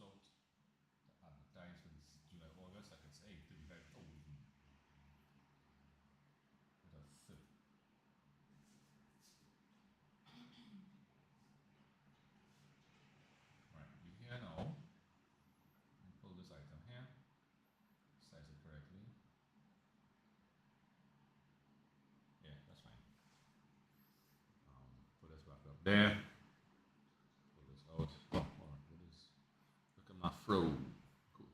out to advertise for this July, August, I could say 35,000 with a third. Right, you here now. Pull this item here, size it correctly. Yeah, that's fine. Put this back up there. Pull this out. Oh, look at my fro. Cool.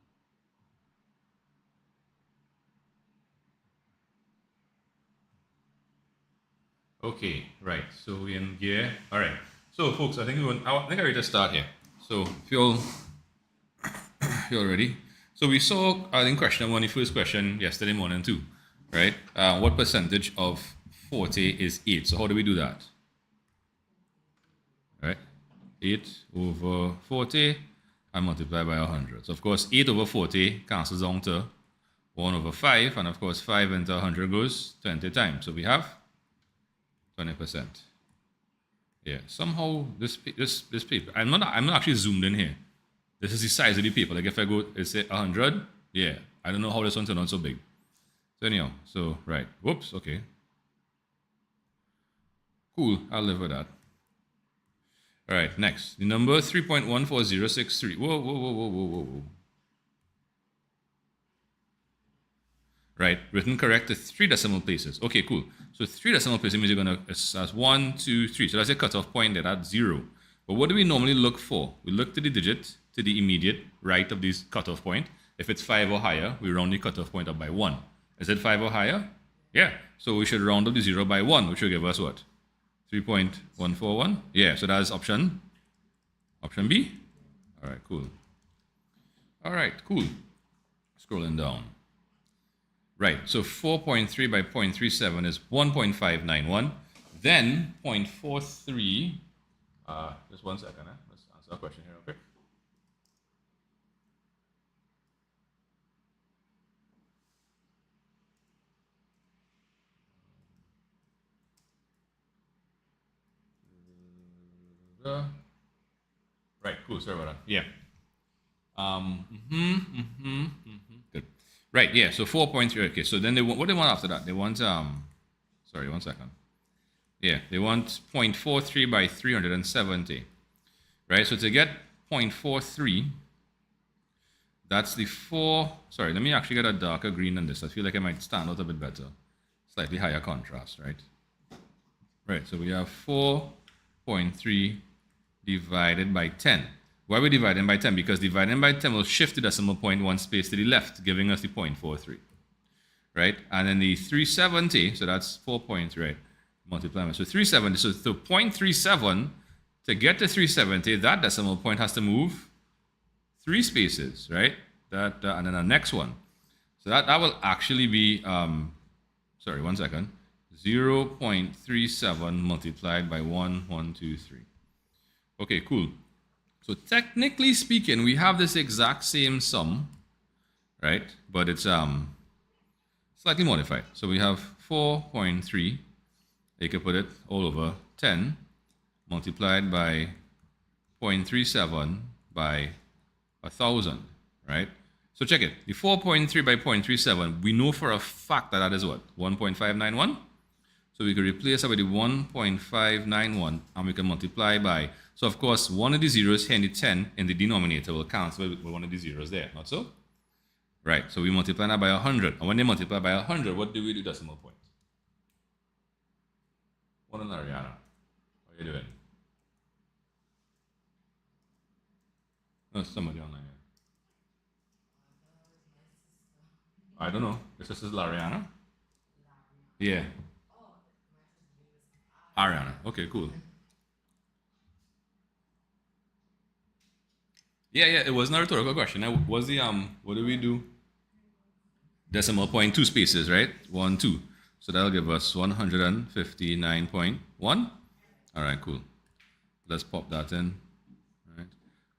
Okay, right. So we're in gear. All right. So, folks, I think I'm ready to start here. So, if you're ready. So we saw, I think, question one, the first question yesterday morning too, right? What percentage of 40 is 8? So how do we do that? Right? 8 over 40 and multiply by 100. So of course, 8 over 40 cancels down to 1 over 5, and of course 5 into 100 goes 20 times. So we have 20%. Yeah, somehow this paper, I'm not actually zoomed in here. This is the size of the paper. Like if I go, it's 100. Yeah, I don't know how this one turned out so big. So anyhow, so right. Whoops. Okay. Cool. I'll live with that. All right. Next, the number 3.14063. Whoa. Right. Written correct to 3 decimal places. Okay. Cool. So 3 decimal places means you're gonna that's 1, 2, 3. So that's a cutoff point there. That's 0. But what do we normally look for? We look to the digit to the immediate right of this cutoff point. If it's 5 or higher, we round the cutoff point up by 1. Is it 5 or higher? Yeah. So we should round up the 0 by 1, which will give us what? 3.141? Yeah, so that's option B. All right, cool. All right, cool. Scrolling down. Right, so 4.3 by 0.37 is 1.591. Then 0.43, just 1 second, let's answer a question here, okay? Right, cool, sorry about that. Yeah. Good. Right, yeah, so 4.3, okay, so then what they want after that? They want, sorry, 1 second. Yeah, they want 0.43 by 370, right? So to get 0.43, that's the sorry, let me actually get a darker green than this. I feel like it might stand out a bit better. Slightly higher contrast, right? Right, so we have 4.3 divided by 10. Why are we dividing by 10? Because dividing by 10 will shift the decimal point 1 space to the left, giving us the 0.43, right? And then the 370, so that's 4.3, right? Multiply, so 370, so 0.37, to get to 370, that decimal point has to move 3 spaces, right? That and then the next one. So that will actually be, sorry, 1 second, 0.37 multiplied by 1, 1, 2, 3. Okay, cool. So technically speaking, we have this exact same sum, right? But it's slightly modified. So we have 4.3, you can put it all over 10, multiplied by 0.37 by 1,000, right? So check it. The 4.3 by 0.37, we know for a fact that that is what? 1.591? So we can replace it with the 1.591 and we can multiply by, so of course, one of the zeros here in the 10 in the denominator will cancel with one of the zeros there, not so? Right, so we multiply that by 100. And when they multiply by 100, what do we do decimal point? What on Ariana? How are you doing? Oh, somebody online here. I don't know. This is Lariana? Yeah. Ariana. Okay, cool. Yeah, it wasn't a rhetorical question. Was the what do we do? Decimal point 2 spaces, right? 1, 2. So that'll give us 159.1. All right, cool. Let's pop that in. All right,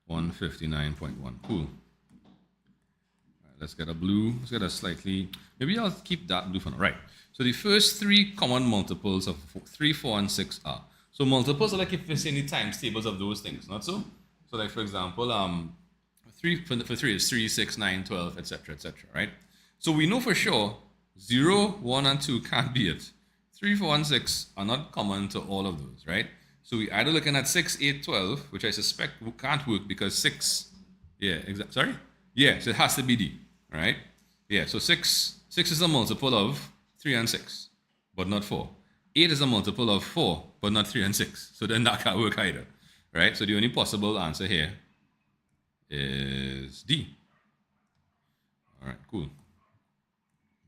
159.1. Cool. All right, let's get a blue. Let's get a slightly. Maybe I'll keep that blue for now. Right. So the first 3 common multiples of 3, 4, and 6 are. So multiples are like if you see any times tables of those things, not so? So like for example, for 3 is 3, 6, 9, 12, etc., etc., right? So we know for sure 0, 1, and 2 can't be it. 3, 4, and 6 are not common to all of those, right? So we either looking at 6, 8, 12, which I suspect can't work because 6, yeah, sorry? Yeah, so it has to be D, right? Yeah, so 6 is a multiple of 3 and 6, but not 4. 8 is a multiple of 4, but not 3 and 6. So then that can't work either, right? So the only possible answer here is D. All right, cool.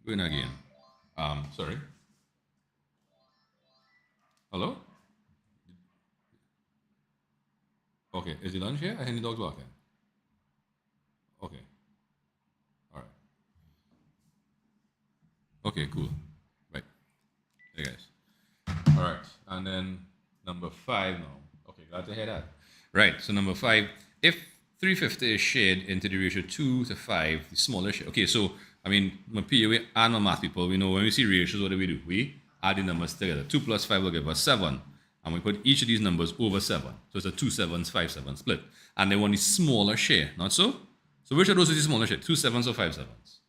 Going again. Sorry. Hello? Okay, is the lunch here? I hear the dogs walking. Okay. All right. Okay, cool. Right. Hey, guys. All right, and then number 5 now. Okay, glad to hear that. Right, so number 5, if 350 is shared into the ratio 2 to 5, the smaller share. Okay, so, I mean, my PA and my math people, we know when we see ratios, what do? We add the numbers together. 2 plus 5 will give us 7. And we put each of these numbers over 7. So it's a 2 7s, 5 7 split. And they want the smaller share, not so? So which of those is the smaller share? 2 7s or 5 7s?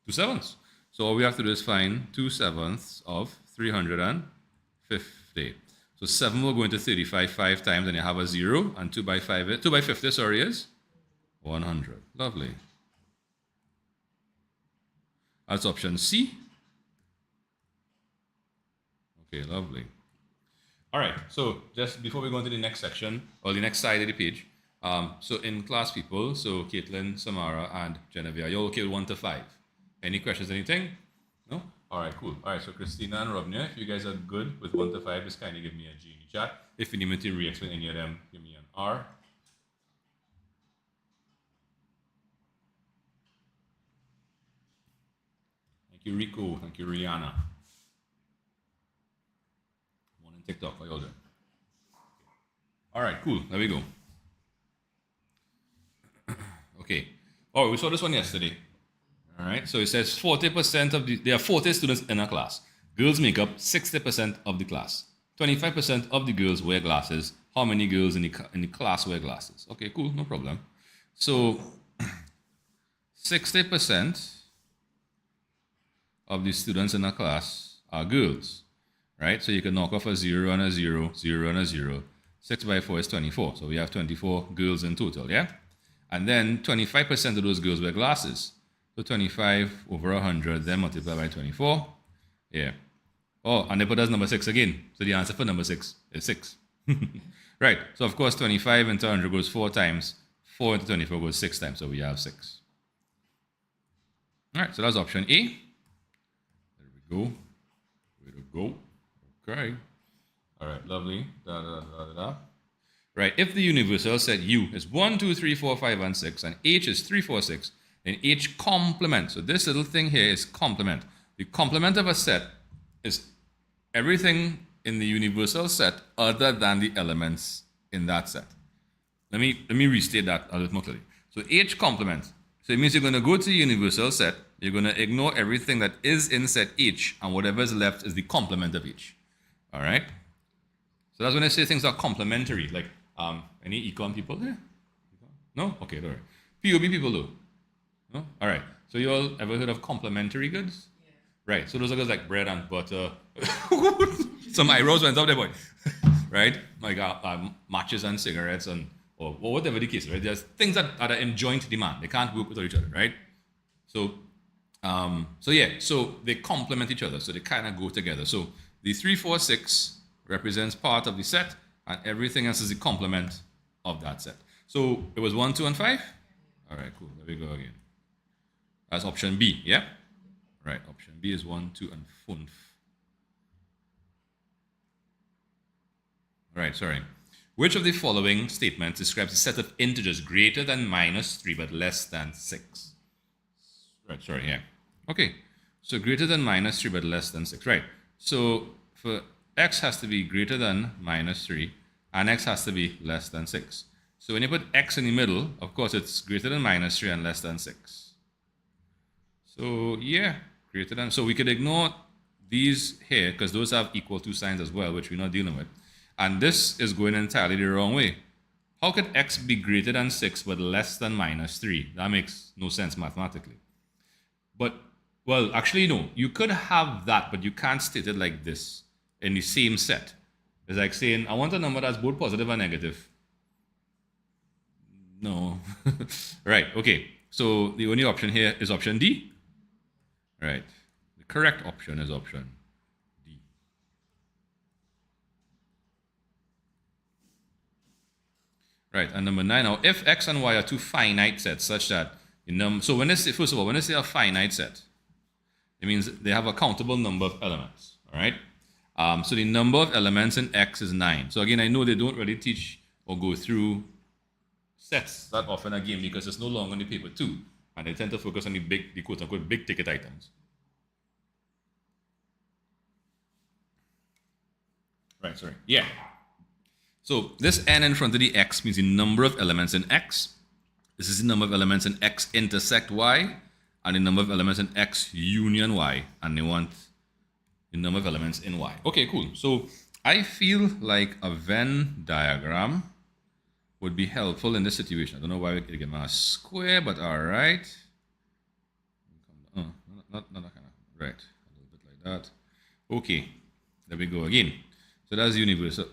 2 7s. So all we have to do is find 2 7ths of 350. So 7 will go into 35 5 times, and you have a 0. And 2 by 50, sorry, is 100. Lovely. That's option C. Okay, lovely. All right, so just before we go into the next section, or the next side of the page, so in class people, so Caitlin, Samara, and Genevieve, you're okay with 1 to 5? Any questions, anything? No? All right, cool. All right, so Christina and Robnia, if you guys are good with 1 to 5, just kindly give me a G in the chat. If you need me to re-explain any of them, give me an R. Thank you, Rico. Thank you, Rihanna. TikTok, how y'all doing? All right, cool. There we go. Okay. Oh, we saw this one yesterday. All right. So it says 40% of there are 40 students in a class. Girls make up 60% of the class. 25% of the girls wear glasses. How many girls in the class wear glasses? Okay, cool. No problem. So 60% of the students in a class are girls. Right? So you can knock off a 0 and a 0, 0 and a 0. 6 by 4 is 24. So we have 24 girls in total, yeah? And then 25% of those girls wear glasses. So 25 over 100, then multiply by 24. Yeah. Oh, and they put us number 6 again. So the answer for number 6 is 6. Right. So of course 25 into 100 goes 4 times. 4 into 24 goes 6 times. So we have 6. All right. So that's option A. There we go. Way to go. Okay. All right, lovely. Right, if the universal set U is 1, 2, 3, 4, 5, and 6, and H is 3, 4, 6, then H complement. So this little thing here is complement. The complement of a set is everything in the universal set other than the elements in that set. Let me restate that a little more clearly. So H complement. So it means you're going to go to the universal set, you're going to ignore everything that is in set H, and whatever is left is the complement of H. All right. So that's when I say things are complementary. Like any econ people there? No? Okay, don't worry. POB people though? No? All right. So you all ever heard of complementary goods? Yeah. Right. So those are goods like bread and butter. Some eyebrows went up there, boy. Right? Like matches and cigarettes and or whatever the case. Right? There's things that are in joint demand. They can't work with each other. Right? So they complement each other. So they kind of go together. So the 3, 4, 6 represents part of the set, and everything else is the complement of that set. So it was 1, 2, and 5? All right, cool. There we go again. That's option B, yeah? Right, option B is 1, 2, and 5. All right, sorry. Which of the following statements describes a set of integers greater than -3 but less than 6? Right, sorry, yeah. Okay, so greater than -3 but less than 6, right. So for x has to be greater than -3 and x has to be less than 6. So when you put x in the middle, of course it's greater than -3 and less than 6. So yeah, greater than. So we could ignore these here because those have equal to signs as well, which we're not dealing with. And this is going entirely the wrong way. How could x be greater than 6 but less than minus 3? That makes no sense mathematically. But, well, actually, no. You could have that, but you can't state it like this in the same set. It's like saying, I want a number that's both positive and negative. No. Right, okay. So the only option here is option D. Right. The correct option is option D. Right, and number 9 now, if x and y are two finite sets such that, so when they say, first of all, when they say a finite set, it means they have a countable number of elements, all right? So the number of elements in X is 9. So again, I know they don't really teach or go through sets that often again because it's no longer on the paper 2, and they tend to focus on the quote-unquote big ticket items. Right, sorry. Yeah. So this n in front of the x means the number of elements in X. This is the number of elements in X intersect Y, and the number of elements in X union Y, and they want the number of elements in Y. Okay, cool. So I feel like a Venn diagram would be helpful in this situation. I don't know why we give them a square, but all right. Oh, not that kind of, right. A little bit like that. Okay, there we go again. So that's the universal,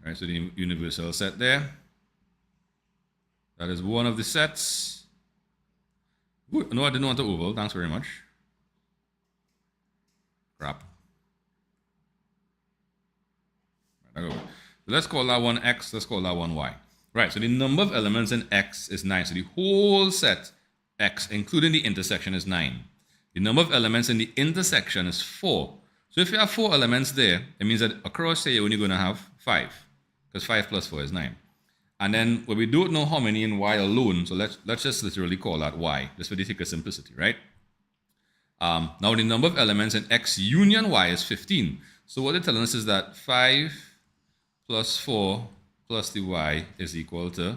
right? So the universal set there. That is one of the sets. Ooh, no, I didn't want the oval. Thanks very much. Crap. Right, so let's call that one X. Let's call that one Y. Right, so the number of elements in X is 9. So the whole set X, including the intersection, is 9. The number of elements in the intersection is 4. So if you have 4 elements there, it means that across here you're only going to have 5, because 5 plus 4 is 9. And then well, we don't know how many in Y alone, so let's just literally call that Y, just for the sake of simplicity, right? Now the number of elements in X union Y is 15. So what they're telling us is that 5 plus 4 plus the Y is equal to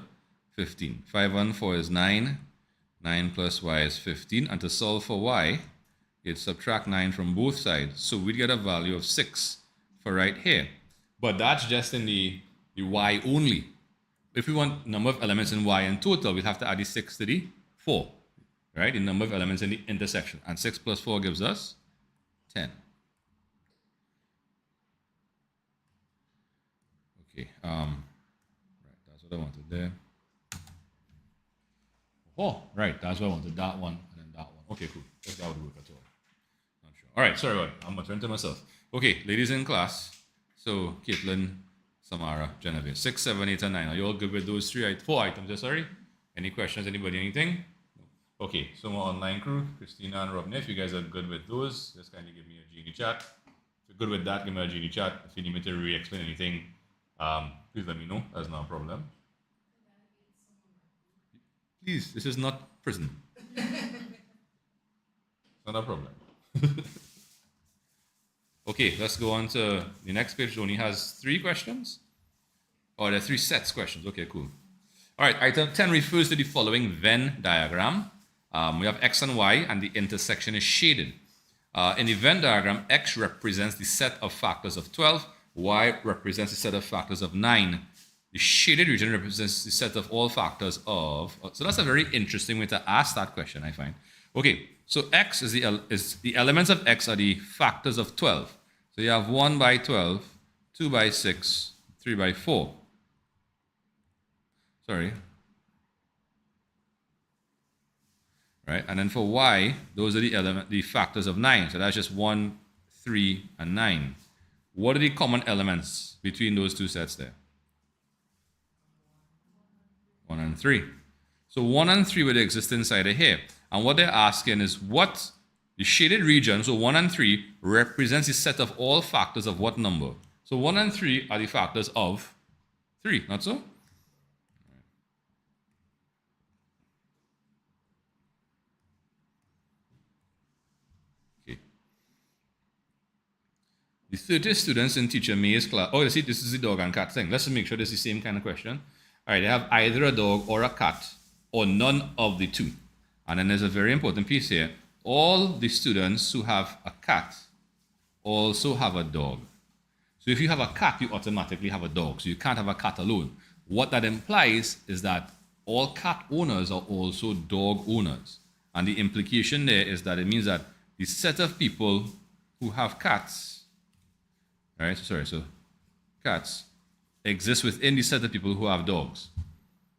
15. 5 and 4 is 9. 9 plus Y is 15. And to solve for Y, you'd subtract 9 from both sides. So we'd get a value of 6 for right here. But that's just in the Y only. If we want number of elements in Y in total, we'd have to add the 6 to the 4. Right? The number of elements in the intersection. And 6 plus 4 gives us 10. Okay. Right, that's what I wanted there. Oh, right, that's what I wanted. That one and then that one. Okay, cool. If that would work at all. Not sure. All right, sorry, what? I'm returning to myself. Okay, ladies in class. So, Caitlin, Samara, Genevieve. 6, 7, 8, and 9. Are you all good with those 4 items? Sorry? Any questions? Anybody? Anything? Okay, so my online crew, Christina and Robin, if you guys are good with those, just kindly give me a Genie chat. If you're good with that, give me a Genie chat. If you need me to re-explain anything, please let me know. That's not a problem. Please, this is not prison. It's not a problem. Okay, let's go on to the next page. It only has 3 questions. Oh, there are 3 sets questions. Okay, cool. All right, item 10 refers to the following Venn diagram. We have X and Y, and the intersection is shaded. In the Venn diagram, X represents the set of factors of 12. Y represents the set of factors of 9. The shaded region represents the set of all factors of... So that's a very interesting way to ask that question, I find. Okay, so X is the elements of X are the factors of 12. So you have 1 by 12, 2 by 6, 3 by 4. Sorry. Right, and then for Y, those are the factors of 9. So that's just 1, 3, and 9. What are the common elements between those 2 sets there? 1 and 3. So 1 and 3 would exist inside of here. And what they're asking is what the shaded region, so 1 and 3, represents the set of all factors of what number? So 1 and 3 are the factors of 3, not so? Okay. The 30 students in teacher May's class. Oh, you see, this is the dog and cat thing. Let's make sure this is the same kind of question. All right, they have either a dog or a cat or none of the 2. And then there's a very important piece here. All the students who have a cat also have a dog. So if you have a cat, you automatically have a dog. So you can't have a cat alone. What that implies is that all cat owners are also dog owners. And the implication there is that it means that the set of people who have cats, all right, so cats exist within the set of people who have dogs.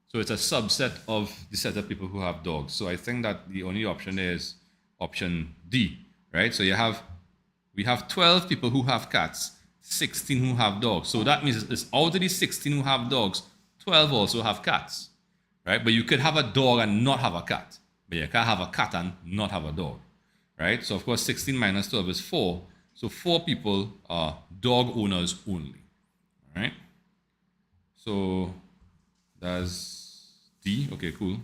So it's a subset of the set of people who have dogs. So I think that the only option is option D, right? So we have 12 people who have cats, 16 who have dogs. So that means it's out of the 16 who have dogs, 12 also have cats, right? But you could have a dog and not have a cat. But you can't have a cat and not have a dog, right? So of course 16 minus 12 is 4. So 4 people are dog owners only, all right? So that's D. Okay, cool.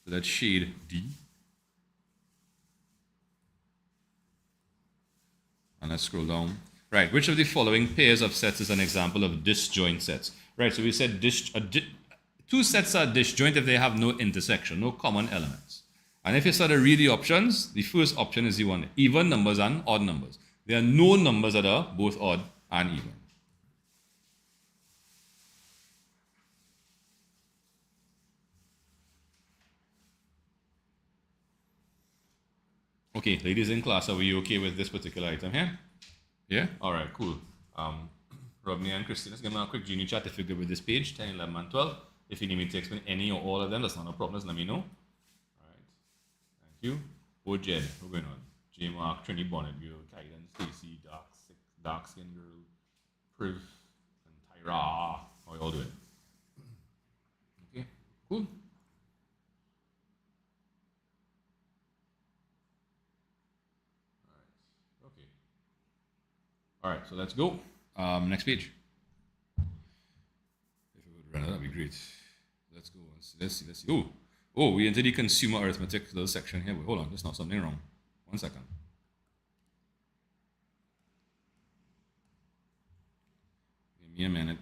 So that's shade D. And let's scroll down. Right, which of the following pairs of sets is an example of disjoint sets? Right, so we said two sets are disjoint if they have no intersection, no common elements. And if you start to read the options, the first option is the one, even numbers and odd numbers. There are no numbers that are both odd and even. Okay, ladies in class, are we okay with this particular item here? Yeah? All right, cool. Rodney and Christine, let's give them a quick junior chat if you're good with this page, 10, 11, and 12. If you need me to explain any or all of them, that's not a problem, just let me know. All right, thank you. Jed, what's going on? J Mark, Trini Bonnet, girl, Kaiden, Stacy, dark skin girl, Priv, and Tyra. How y'all doing? Okay, cool. Okay. All right, so let's go. Next page. If we would run it, that'd be great. Let's go. Let's see. Oh, we entered the consumer arithmetic little section here. Wait, hold on, there's not something wrong. 1 second. Give me a minute.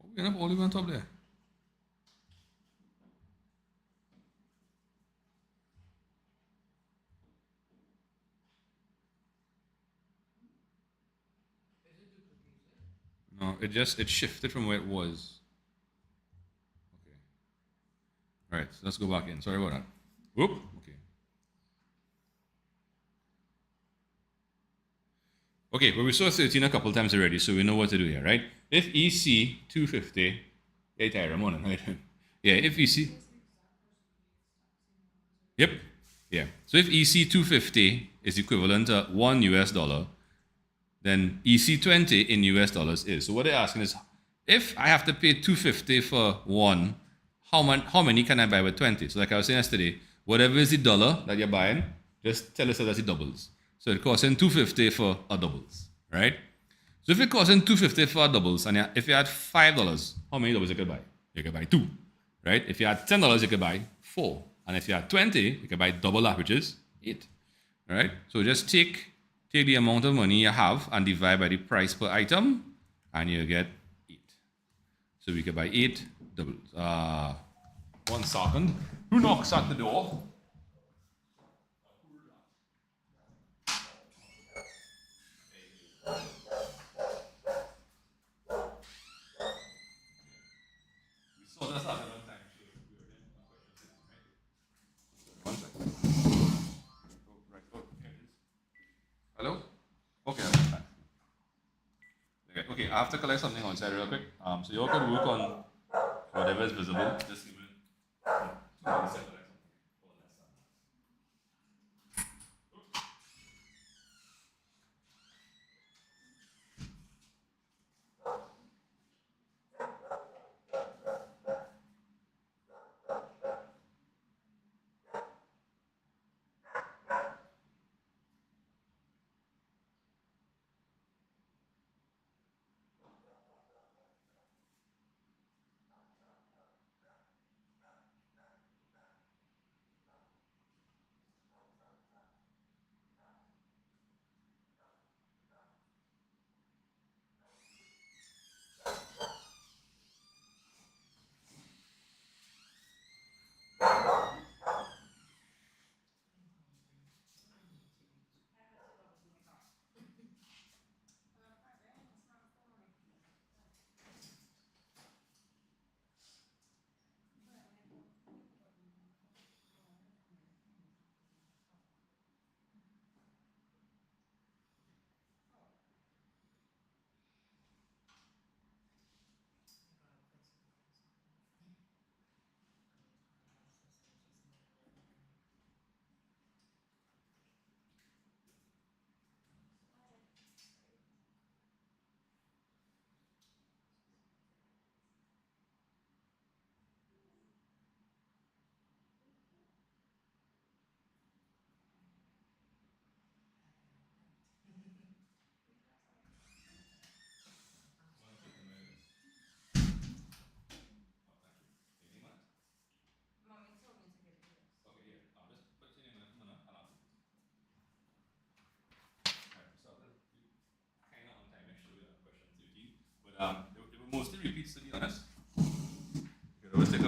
Oh, we have all the way on top there. No, it shifted from where it was. Okay. All right, so let's go back in. Sorry about that. Whoop. Okay. Okay, but we saw 13 a couple times already, so we know what to do here, right? If EC 250, yeah, Tyra, morning. Yeah, if EC, yep, yeah. So if EC 250 is equivalent to $1, then EC20 in US dollars is. So what they're asking is, if I have to pay 250 for one, how many can I buy with 20? So like I was saying yesterday, whatever is the dollar that you're buying, just tell us that it doubles. So it costs in 250 for a doubles, right? So if it costs in 250 for a doubles, and if you had $5, how many doubles you could buy? You could buy 2, right? If you had $10, you could buy 4. And if you had 20, you could buy double that, which is 8, right? So just take the amount of money you have and divide by the price per item, and you get 8. So we could buy 8 doubles. 1 second. Who knocks at the door? We saw this happen one time. One second. Oh, right. Oh, here it is. Hello? Okay, I'm back. Okay, I have to collect something outside real quick. So you all can work on whatever is visible. Just give it 2 seconds.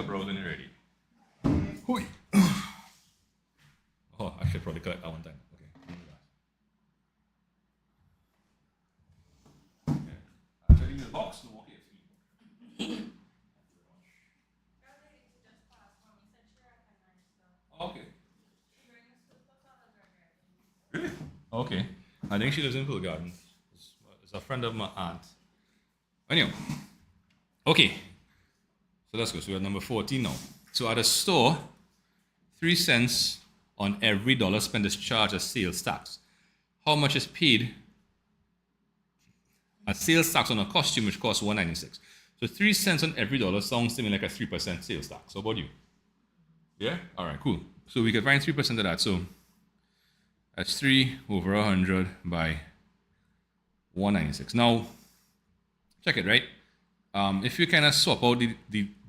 browsing already. Hoi. Oh, I should probably collect that one time. Okay. Actually, in the box, no more KFC. Okay. Really? Okay. I think she lives in Full Garden. It's a friend of my aunt. Anyway. Okay. So let's go. So we're at number 14 now. So at a store, 3 cents on every dollar spent is charged as sales tax. How much is paid as sales tax on a costume which costs $1.96? So 3 cents on every dollar sounds to me like a 3% sales tax. How about you? Yeah? All right, cool. So we can find 3% of that. So that's 3 over 100 by 196. Now, check it, right? If you kind of swap out the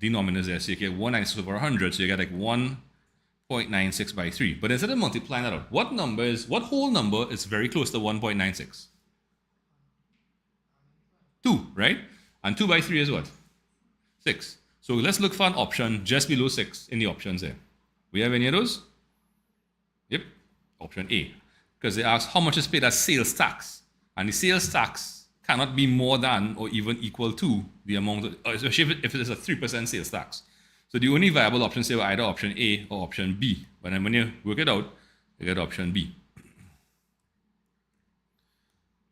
denominators there, so you get 196 over 100, so you get like 1.96 by 3. But instead of multiplying that out, what whole number is very close to 1.96? 2, right? And 2 by 3 is what? 6. So let's look for an option just below 6 in the options there. We have any of those? Yep, option A. Because they ask how much is paid as sales tax. And the sales tax cannot be more than or even equal to the amount, especially if it is a 3% sales tax. So the only viable options here were either option A or option B. But then when you work it out, you get option B.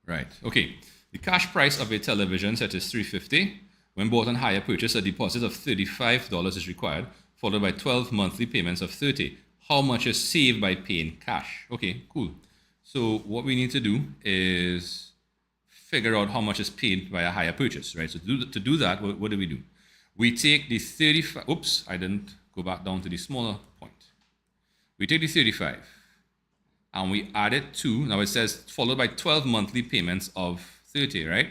Right, okay. The cash price of a television set is $350. When bought on hire purchase, a deposit of $35 is required, followed by 12 monthly payments of $30. How much is saved by paying cash? Okay, cool. So what we need to do is figure out how much is paid by a hire purchase, right? So to do that, what do? We take the 35, oops, I didn't go back down to the smaller point. We take the 35 and we add it to, now it says followed by 12 monthly payments of 30, right?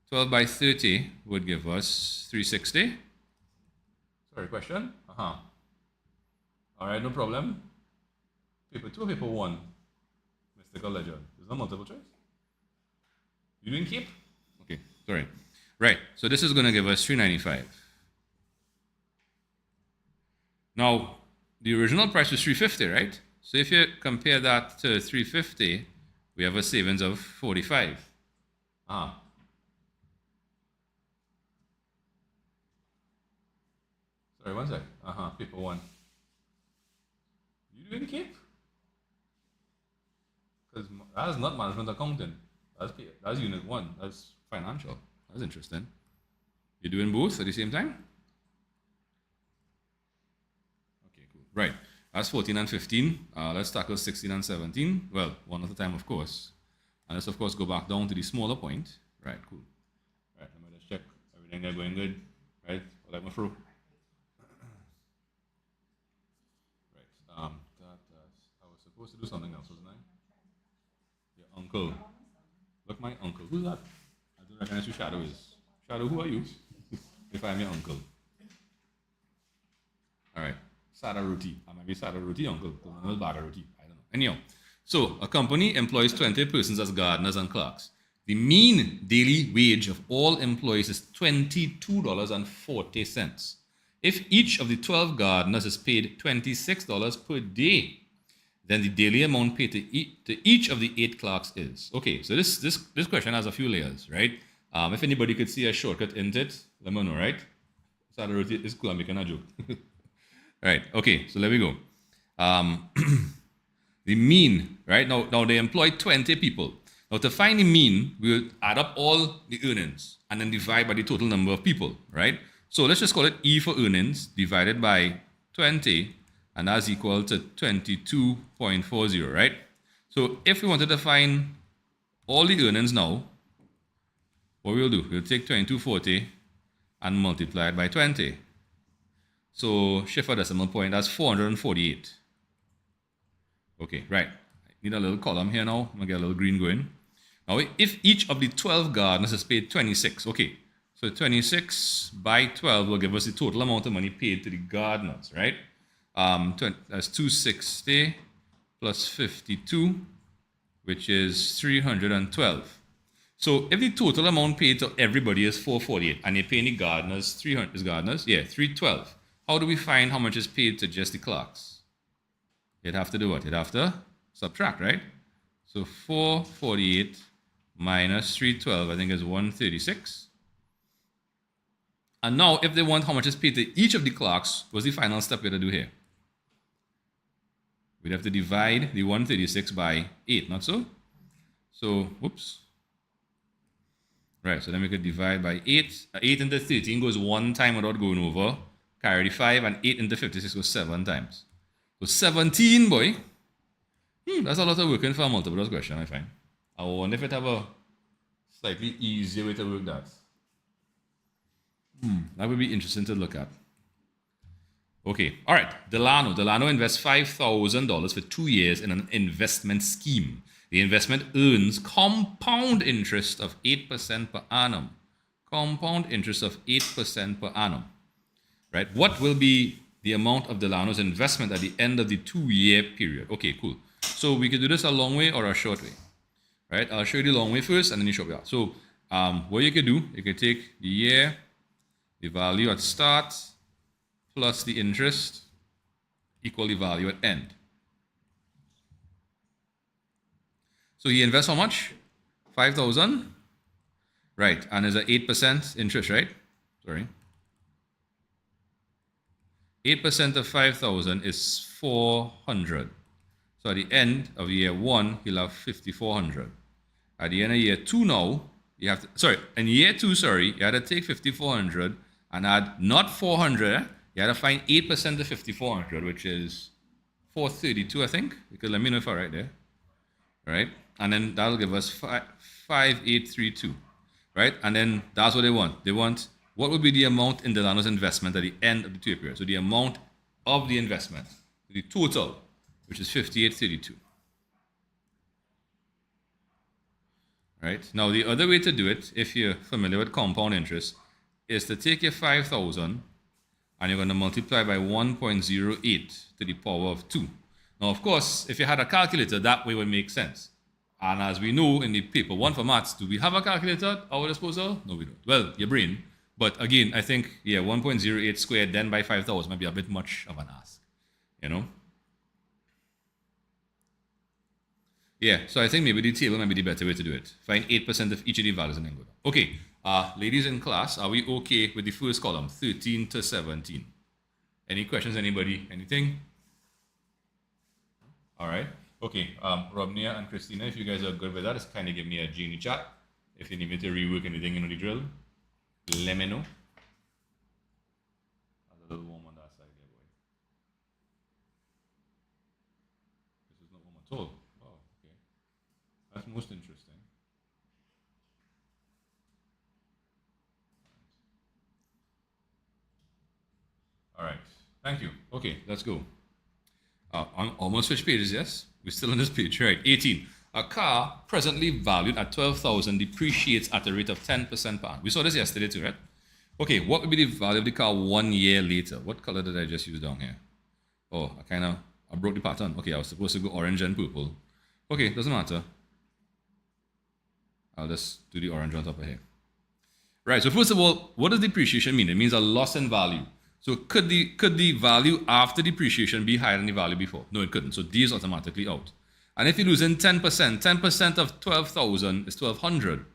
12 by 30 would give us 360. Sorry, question? All right, no problem. Paper 2 or paper 1? Mystical Ledger. Is that multiple choice? You didn't keep? Okay, sorry. Right, so this is going to give us 395. Now, the original price was 350, right? So if you compare that to 350, we have a savings of 45. Sorry, one sec. Paper 1. You didn't keep? Because that is not management accounting. That's unit 1. That's financial. That's interesting. You're doing both at the same time? Okay, cool. Right. That's 14 and 15. Let's tackle 16 and 17. Well, one at a time, of course. And let's, of course, go back down to the smaller point. Right, cool. Right, let me just check. Everything there going good? Right? Like my throat. Right. I was supposed to do something else, wasn't I? Your uncle. Look, my uncle. Who's that? I don't recognize who Shadow is. Shadow, who are you? If I'm your uncle. All right. Sadaruti. I might be Sadaruti uncle. I know Badaruti. I don't know. Anyhow, so a company employs 20 persons as gardeners and clerks. The mean daily wage of all employees is $22.40. If each of the 12 gardeners is paid $26 per day, then the daily amount paid to each of the 8 clerks is. Okay, so this question has a few layers, right? If anybody could see a shortcut in it, let me know, right? Sadaruti is cool, I'm making a joke. Right, okay, so let me go. The mean, right? Now they employ 20 people. Now to find the mean, we'll add up all the earnings and then divide by the total number of people, right? So let's just call it E for earnings divided by 20, and that's equal to 22.40, right? So if we wanted to find all the earnings now, what we'll do, we'll take 2240 and multiply it by 20. So shift a decimal point, that's 448. Okay, right. I need a little column here now. I'm going to get a little green going. Now, if each of the 12 gardeners is paid 26, okay. So 26 by 12 will give us the total amount of money paid to the gardeners, right? That's 260 plus 52, which is 312. So if the total amount paid to everybody is 448, and you're paying the gardeners 300, is gardeners? Yeah, 312. how do we find how much is paid to just the clerks? You'd have to do what? You'd have to subtract, right? So 448 minus 312, I think is 136. And now, if they want how much is paid to each of the clerks, what's the final step we have to do here? We'd have to divide the 136 by 8, not so? So, whoops. Right, so then we could divide by 8. 8 into 13 goes 1 time without going over. Carry the 5, and 8 into 56 goes 7 times. So 17, boy. That's a lot of working for a multiple choice question, I find. I wonder if it have a slightly easier way to work that. That would be interesting to look at. Okay, all right. Delano invests $5,000 for 2 years in an investment scheme. The investment earns compound interest of 8% per annum. Compound interest of 8% per annum. Right? What will be the amount of Delano's investment at the end of the 2-year period? Okay, cool. So we could do this a long way or a short way. Right? I'll show you the long way first and then the short way out. So what you could do, you could take the year, the value at start, plus the interest equal the value at end. So he invests how much? 5,000. Right, and there's an 8% interest, right? Sorry. 8% of 5,000 is 400. So at the end of year 1, he'll have 5,400. At the end of year 2 now, you have to, in year 2, you had to take 5,400 and add not 400, you had to find 8% of 5,400, which is 432, I think. You could let me know if I'm right there. Right? And then that'll give us 5,832. Right? And then that's what they want. They want what would be the amount in Delano's investment at the end of the 2-year period. So the amount of the investment, the total, which is 5,832. Right? Now the other way to do it, if you're familiar with compound interest, is to take your 5,000 and you're going to multiply by 1.08 to the power of 2. Now, of course, if you had a calculator, that way would make sense. And as we know in the paper 1 for maths, do we have a calculator at our disposal? No, we don't. Well, your brain. But again, I think, 1.08 squared then by 5,000 might be a bit much of an ask, Yeah, so I think maybe the table might be the better way to do it. Find 8% of each of the values and then go down. Okay, ladies in class, are we okay with the first column, 13 to 17? Any questions, anybody? Anything? All right. Okay, Robnia and Christina, if you guys are good with that, just kind of give me a genie chat. If you need me to rework anything in the drill, let me know. That's a little warm on that side there, boy. This is not warm at all. Wow, okay. That's most interesting. All right, thank you. Okay, let's go. On almost which pages, yes? We're still on this page, right? 18. A car presently valued at 12,000 depreciates at a rate of 10% per annum. We saw this yesterday too, right? Okay, what would be the value of the car 1 year later? What color did I just use down here? Oh, I broke the pattern. Okay, I was supposed to go orange and purple. Okay, doesn't matter. I'll just do the orange on top of here. Right, so first of all, what does depreciation mean? It means a loss in value. So could the value after depreciation be higher than the value before? No, it couldn't. So D is automatically out. And if you're losing 10%, 10% of 12,000 is 1,200.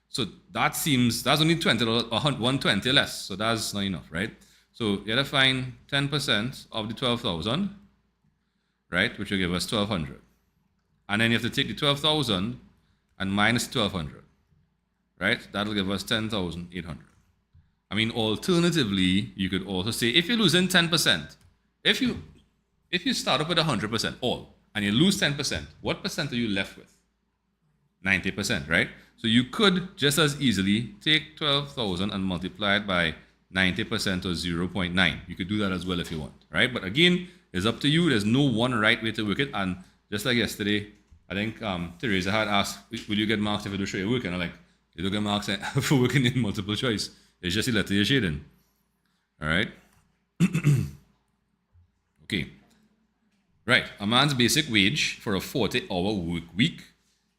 So that's only $20, 120 less. So that's not enough, right? So you have to find 10% of the 12,000, right? Which will give us 1,200. And then you have to take the 12,000 and minus 1,200, right? That'll give us 10,800. I mean, alternatively, you could also say, if you're losing 10%, if you start up with 100% all, and you lose 10%, what percent are you left with? 90%, right? So you could just as easily take 12,000 and multiply it by 90% or 0.9. You could do that as well if you want, right? But again, it's up to you. There's no one right way to work it. And just like yesterday, I think Teresa had asked, will you get marks if I do show your work? And I'm like, you don't get marks for working in multiple choice. It's just the letter you're shading. All right? Okay. Right. A man's basic wage for a 40-hour work week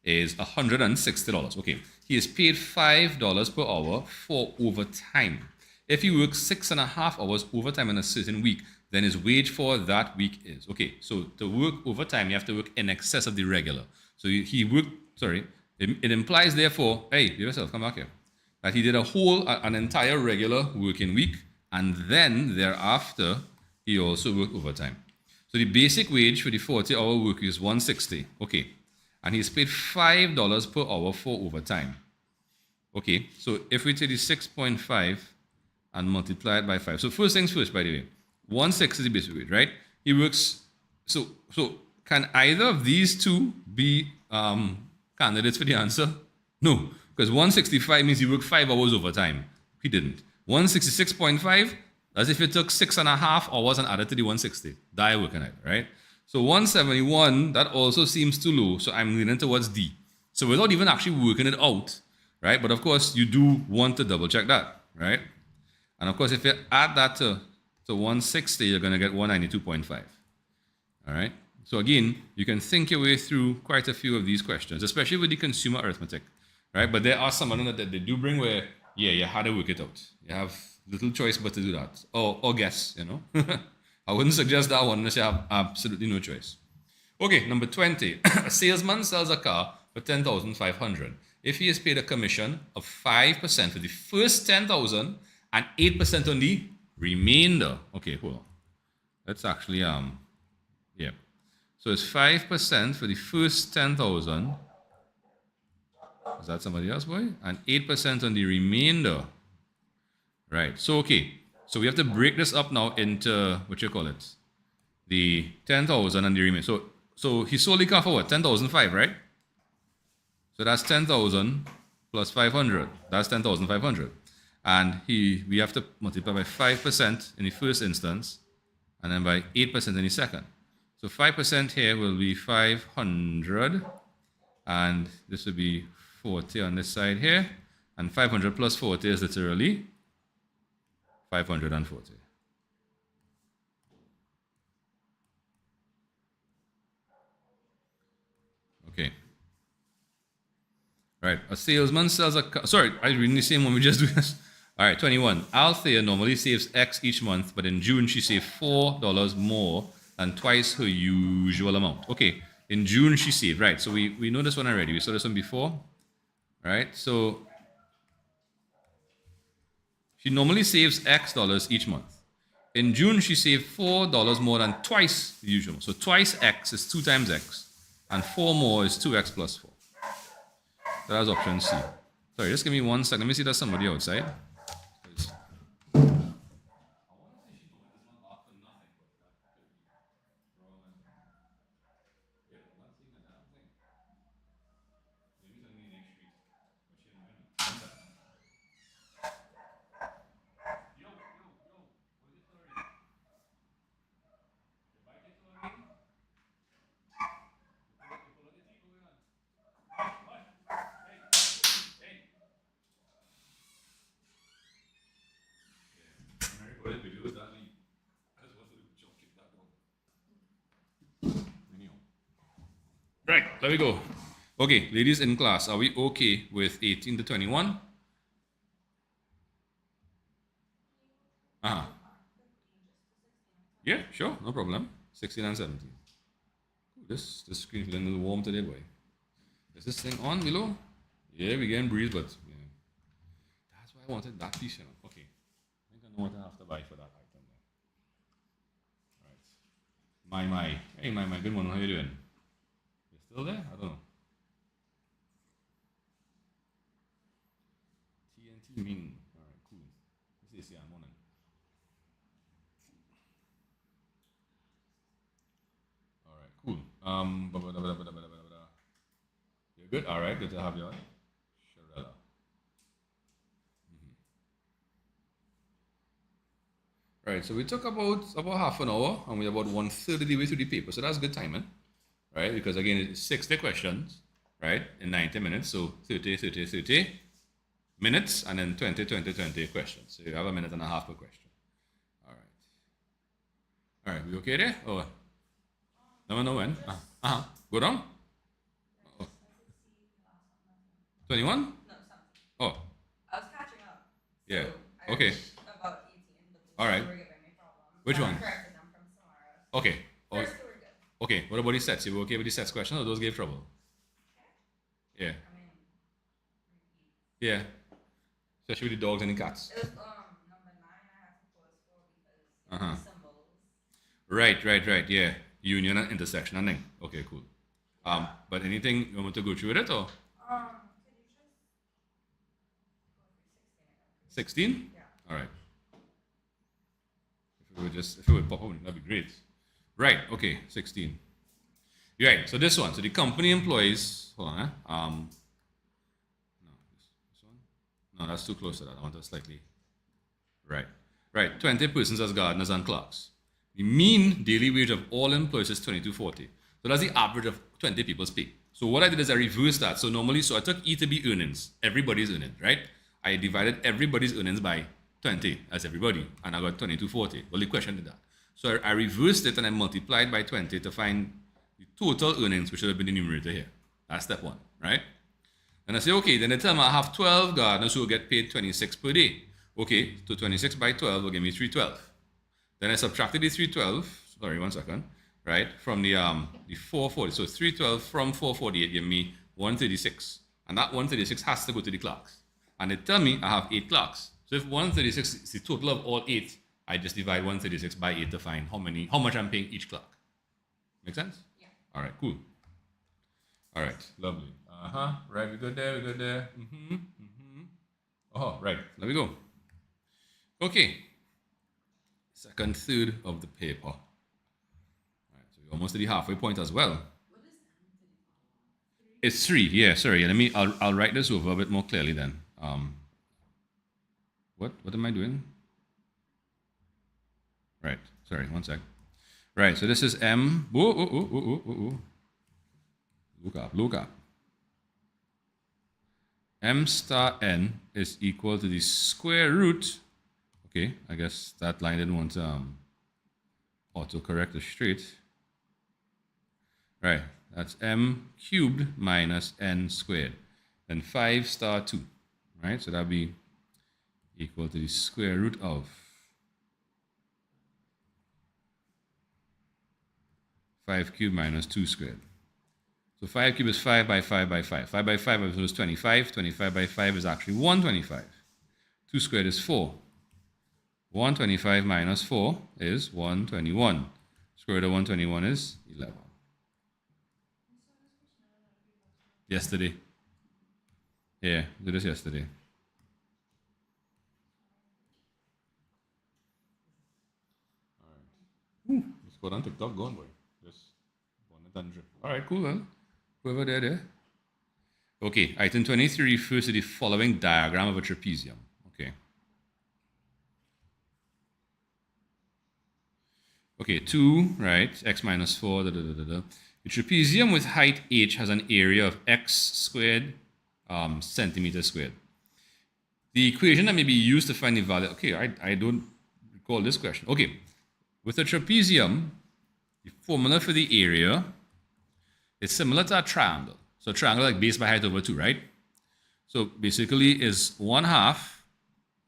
is $160. Okay. He is paid $5 per hour for overtime. If he works 6.5 hours overtime in a certain week, then his wage for that week is. Okay, so to work overtime, you have to work in excess of the regular. So he worked, sorry, it implies therefore, hey, yourself, come back here, that he did an entire regular working week, and then thereafter, he also worked overtime. So the basic wage for the 40-hour work is $160. Okay, and he's paid $5 per hour for overtime. Okay, so if we take the 6.5 and multiply it by 5. So first things first, by the way, 160 is the basic wage, right? He works, so can either of these two be candidates for the answer? No, because 165 means he worked 5 hours overtime. He didn't. 166.5, as if it took 6.5 hours and added to the 160. That working out, right? So 171, that also seems too low, so I'm leaning towards D. So without even actually working it out, right? But of course, you do want to double check that, right? And of course, if you add that to 160, you're going to get 192.5. All right? So again, you can think your way through quite a few of these questions, especially with the consumer arithmetic, right? But there are some of them that they do bring where, yeah, you had to work it out. You have little choice but to do that. Or guess, you know? I wouldn't suggest that one unless you have absolutely no choice. Okay, number 20. A salesman sells a car for $10,500. If he is paid a commission of 5% for the first $10,000 and 8% on the remainder. Okay, hold on. Let's actually yeah. So it's 5% for the first 10,000. Is that somebody else, boy? And 8% on the remainder. Right. So okay. So we have to break this up now into what you call it? The 10,000 and the remainder. So he sold the car for what? 10,005, right? So that's 10,000 plus 500. That's 10,500. And we have to multiply by 5% in the first instance, and then by 8% in the second. So 5% here will be 500, and this will be 40 on this side here, and 500 plus 40 is literally 540. Okay. Right, a salesman sells a car. Sorry, I read the same one. We just do this. All right, 21. Althea normally saves X each month, but in June she saved $4 more than twice her usual amount. Okay, in June she saved. Right, so we know this one already. We saw this one before. All right, so she normally saves X dollars each month. In June she saved $4 more than twice the usual. So twice X is 2 times X, and 4 more is 2X plus 4. That's option C. Sorry, just give me 1 second. Let me see there's somebody outside. Right, there we go. Okay, ladies in class, are we okay with 18 to 21? Uh-huh. Yeah, sure, no problem. 16 and 17. This screen feeling a little warm today, boy. Is this thing on below? Yeah, we're getting breeze, but yeah. That's why I wanted that piece, you know. Okay. I think I know what I have to buy for that item there. All right. Hey, my good one, how you doing? You still there? I don't know. TNT Ming. All right, cool. This is yeah, morning. All right, cool. You're good? All right, good to have you on. Sharella. All right, so we took about half an hour, and we're about 1/3 of the way through the paper, so that's good timing, right? Because again, it's 60 questions, right, in 90 minutes, so 30 minutes, and then 20 questions. So you have 1.5 minutes per question. All right, we okay there? Oh, no, when? Go down. 21? Oh. I was catching up. Yeah. Okay. All right. They were giving me problems. Which But I one? corrected them from somewhere else. Okay. Oh, First, they were good. okay. What about the sets? You were okay with the sets question, or those gave trouble? Yeah. I mean, repeat. Yeah. Especially with the dogs and the cats. It was number 9 I had to pause for because it Uh-huh. was symbols. Right. Yeah. Union and intersection and thing. Okay, cool. But anything you want to go through with it or Could you just go through 16 again, please? 16? Yeah. All right. If it would pop on, that'd be great. Right. Okay. 16. Right. So this one. So the company employs. Hold on. No, this one. No, that's too close to that. I want to slightly. Right. Right. 20 persons as gardeners and clerks. The mean daily wage of all employees is 22.40. So that's the average of 20 people's pay. So what I did is I reversed that. So normally, I took E to be earnings, everybody's earnings, right? I divided everybody's earnings by 20 as everybody, and I got 22.40. Well, the question did that. So I reversed it and I multiplied by 20 to find the total earnings, which should have been the numerator here. That's step one, right? And I say, okay, then they tell me I have 12 gardeners who will get paid 26 per day. Okay, so 26 by 12 will give me 312. Then I subtracted the 312, sorry, 1 second, right, from the 440. So 312 from 448 give me 136. And that 136 has to go to the clerks. And they tell me I have 8 clerks. So if 136 is the total of all 8, I just divide 136 by 8 to find how much I'm paying each clerk. Make sense? Yeah. All right, cool. All right, lovely. Right, we're good there. Oh, right, there we go. Okay. Second third of the paper. All right, so we're almost to the halfway point as well. What is M to the power? 3? It's 3. Yeah, sorry. I'll write this over a bit more clearly then. What am I doing? Right. Sorry, 1 sec. Right. So this is M. Look up. M star n is equal to the square root. Okay, I guess that line didn't want to autocorrect it straight. Right, that's m cubed minus n squared. Then 5 star 2. Right, so that'll be equal to the square root of 5 cubed minus 2 squared. So 5 cubed is 5 by 5 by 5. 5 by 5 is 25. 25 by 5 is actually 125. 2 squared is 4. 125 minus 4 is 121. Square root of 121 is 11. Yesterday. Yeah, did this yesterday. All right. Let's go down TikTok. Go on, boy. Just 100. All right, cool, man. Whoever there. Okay, item 23 refers to the following diagram of a trapezium. Okay. Okay, 2, right, x minus 4, The trapezium with height h has an area of x squared centimeters squared. The equation that may be used to find the value, okay, I don't recall this question. Okay, with a trapezium, the formula for the area is similar to a triangle. So a triangle like base by height over 2, right? So basically is 1/2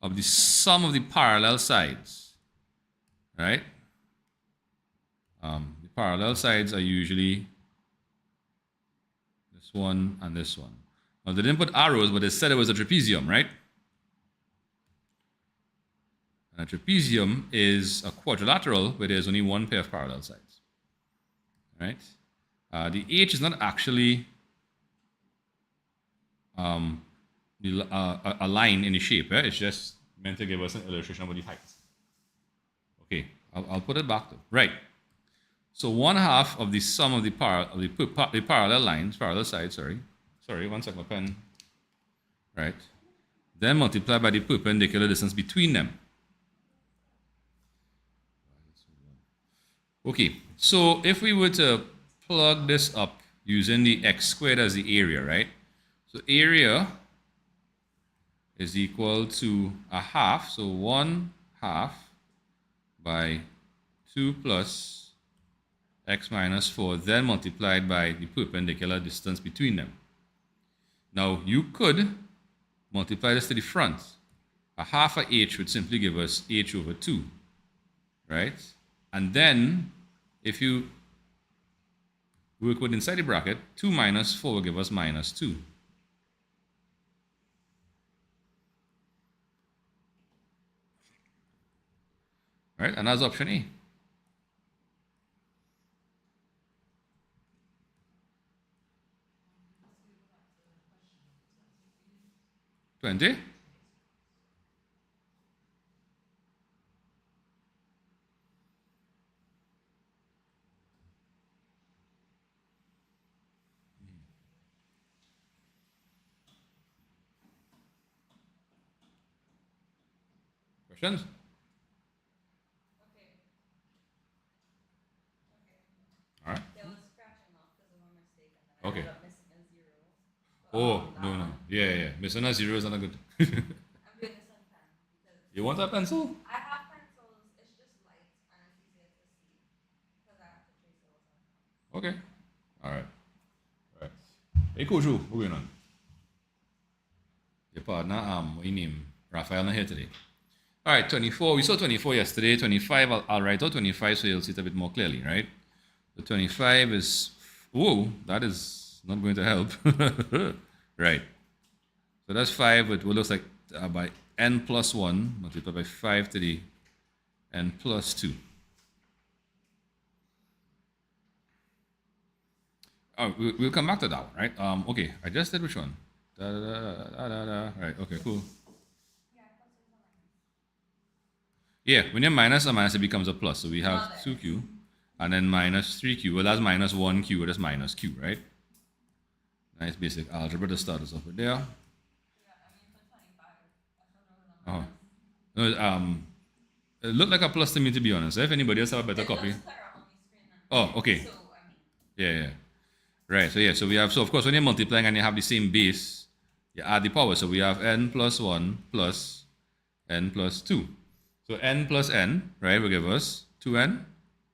of the sum of the parallel sides, right? The parallel sides are usually this one and this one. Now they didn't put arrows, but they said it was a trapezium, right? And a trapezium is a quadrilateral where there's only one pair of parallel sides, right? The h is not actually a line in the shape. It's just meant to give us an illustration about the height. Okay, I'll put it back though. Right. So 1/2 of the sum of the parallel lines, parallel sides, sorry, 1 second, my pen. Right. Then multiply by the perpendicular distance between them. Okay, so if we were to plug this up using the x squared as the area, right? So area is equal to 1/2, so 1/2 by 2 plus x minus 4, then multiplied by the perpendicular distance between them. Now, you could multiply this to the front. 1/2 of h would simply give us h over 2. right? And then if you work with inside the bracket, 2 minus 4 will give us minus 2. Right? And that's option A. 20? Questions? Okay. Okay. All right. There was scratching off because of a mistake, and then I Okay. ended up missing a zero. Oh, That no, no. one. Yeah. Missing a zero is not good. I'm doing this on pen because You want a pencil? I have pencils. It's just light and it's easier to see because I have to trace it all the time. Okay. All right. Hey, Coach, what going on? Your partner, what your name? Raphael not here today. All right, 24. We saw 24 yesterday. 25, I'll write out 25 so you'll see it a bit more clearly, right? The 25 is, whoa, that is not going to help. Right. So that's 5, it will look like by n plus 1 multiplied by 5 to the n plus 2. Oh, we'll come back to that one, right? Okay, I just did which one? Da, da, da, da, da, da. Right, okay, cool. Yeah, when you're minus a minus, it becomes a plus. So we have 2q, and then minus 3q. Well, that's minus 1q, that's minus q, right? Nice basic algebra to start us off with there. Yeah, I mean for 25, I thought it was a Oh. minus. No, it looked like a plus to me, to be honest. If anybody else have a better It copy. looks clearer on my screen. Oh, okay. So I mean. Yeah. Right, so we have, so of course when you're multiplying and you have the same base, you add the power. So we have n plus 1 plus n plus 2. So n plus n, right, will give us 2n,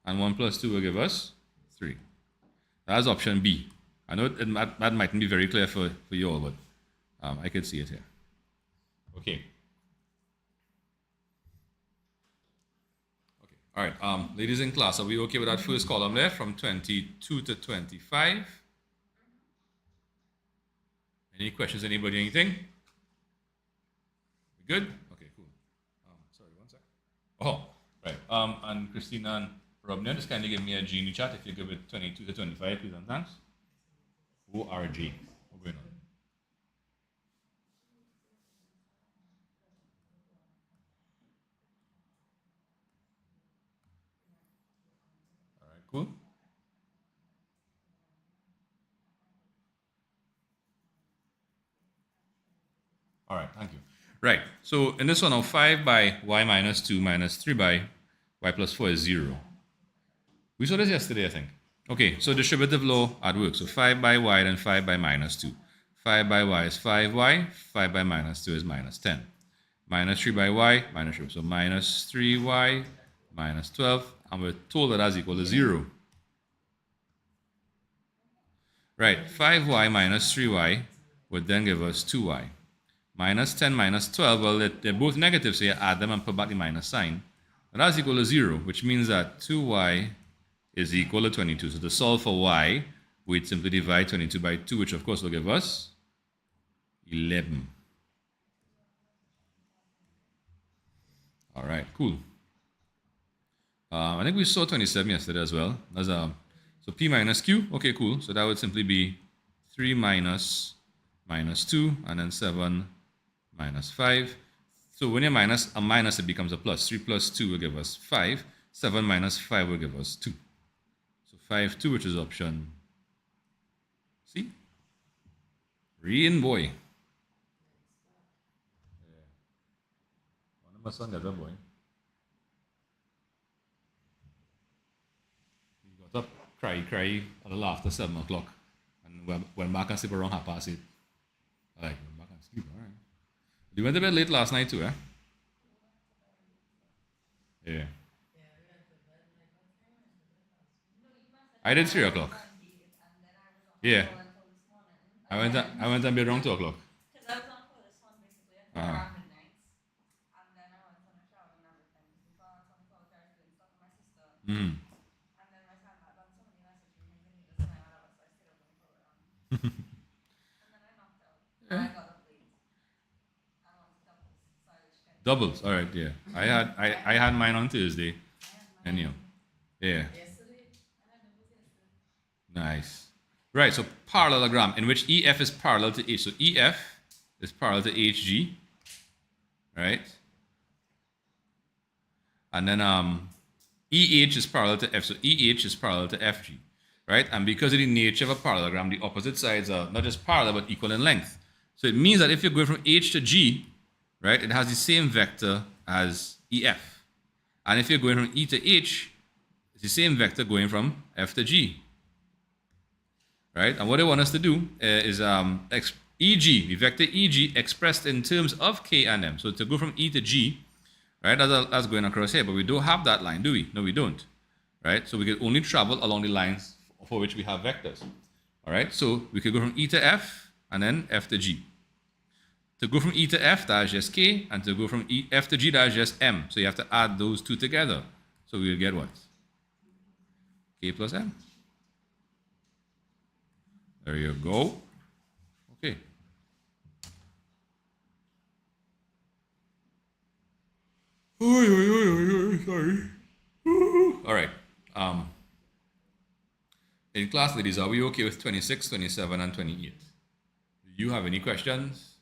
and 1 plus 2 will give us 3. That's option B. I know that mightn't be very clear for you all, but I can see it here. Okay. All right, ladies in class, are we okay with that first column there from 22 to 25? Any questions, anybody, anything? We good? Okay, cool. Sorry, one sec. Oh, right. And Christina and Robin, just kindly give me a G in the chat if you give it 22 to 25, please and thanks. ORG. What's going on? All right, cool. All right, thank you. Right, so in this one now, 5 by y minus 2 minus 3 by y plus 4 is 0. We saw this yesterday, I think. Okay, so distributive law at work. So 5 by y, then 5 by minus 2. 5 by y is 5y, 5 by minus 2 is minus 10. Minus 3 by y, minus 3. So minus 3y, minus 12, and we're told that that's equal to 0. Right, 5y minus 3y would then give us 2y. Minus 10 minus 12, well, they're both negative, so you add them and put back the minus sign. And that's equal to 0, which means that 2y is equal to 22. So to solve for y, we'd simply divide 22 by 2, which of course will give us 11. All right, cool. I think we saw 27 yesterday as well. That's, so p minus q, okay, cool. So that would simply be 3 minus 2, and then 7 minus 5. So when you minus a minus, it becomes a plus. 3 plus 2 will give us 5. 7 minus 5 will give us 2. So 5, 2, which is option C. Rein boy. Yeah. One of my son got that boy. He got up, cry, a little after 7 o'clock. And went back and sleep around 8:30. I like, went back and sleep, all right. You went to bed late last night too, eh? Yeah. I did 3 o'clock. Yeah. I went to bed around 2 o'clock. Because I was on for this one basically until Uh-huh. around midnight. And then I went on a shower and everything. Before I went on the call, I was doing stuff Mm. And then my time had done so many messages reminding me this and I whatever, so I stayed up and put it on. And then I knocked out. And I got up late. I wanted doubles, so I just kept Doubles. All right. Yeah. I had mine on Thursday. And you. Yeah. yesterday. I had doubles yesterday. Nice. Right. So parallelogram in which EF is parallel to H. So EF is parallel to HG. Right. And then EH is parallel to F. So EH is parallel to FG. Right. And because of the nature of a parallelogram, the opposite sides are not just parallel but equal in length. So it means that if you're going from H to G, right, it has the same vector as EF. And if you're going from E to H, it's the same vector going from F to G. Right? And what they want us to do is EG, the vector EG expressed in terms of K and M. So to go from E to G, right, that's going across here, but we don't have that line, do we? No, we don't. Right? So we can only travel along the lines for which we have vectors. All right? So we could go from E to F and then F to G. To go from E to F, that's just K, and to go from F to G, that's just M. So you have to add those two together. So we'll get what? K plus M. There you go. Okay. Sorry. All right. In class, ladies, are we okay with 26, 27, and 28? Do you have any questions?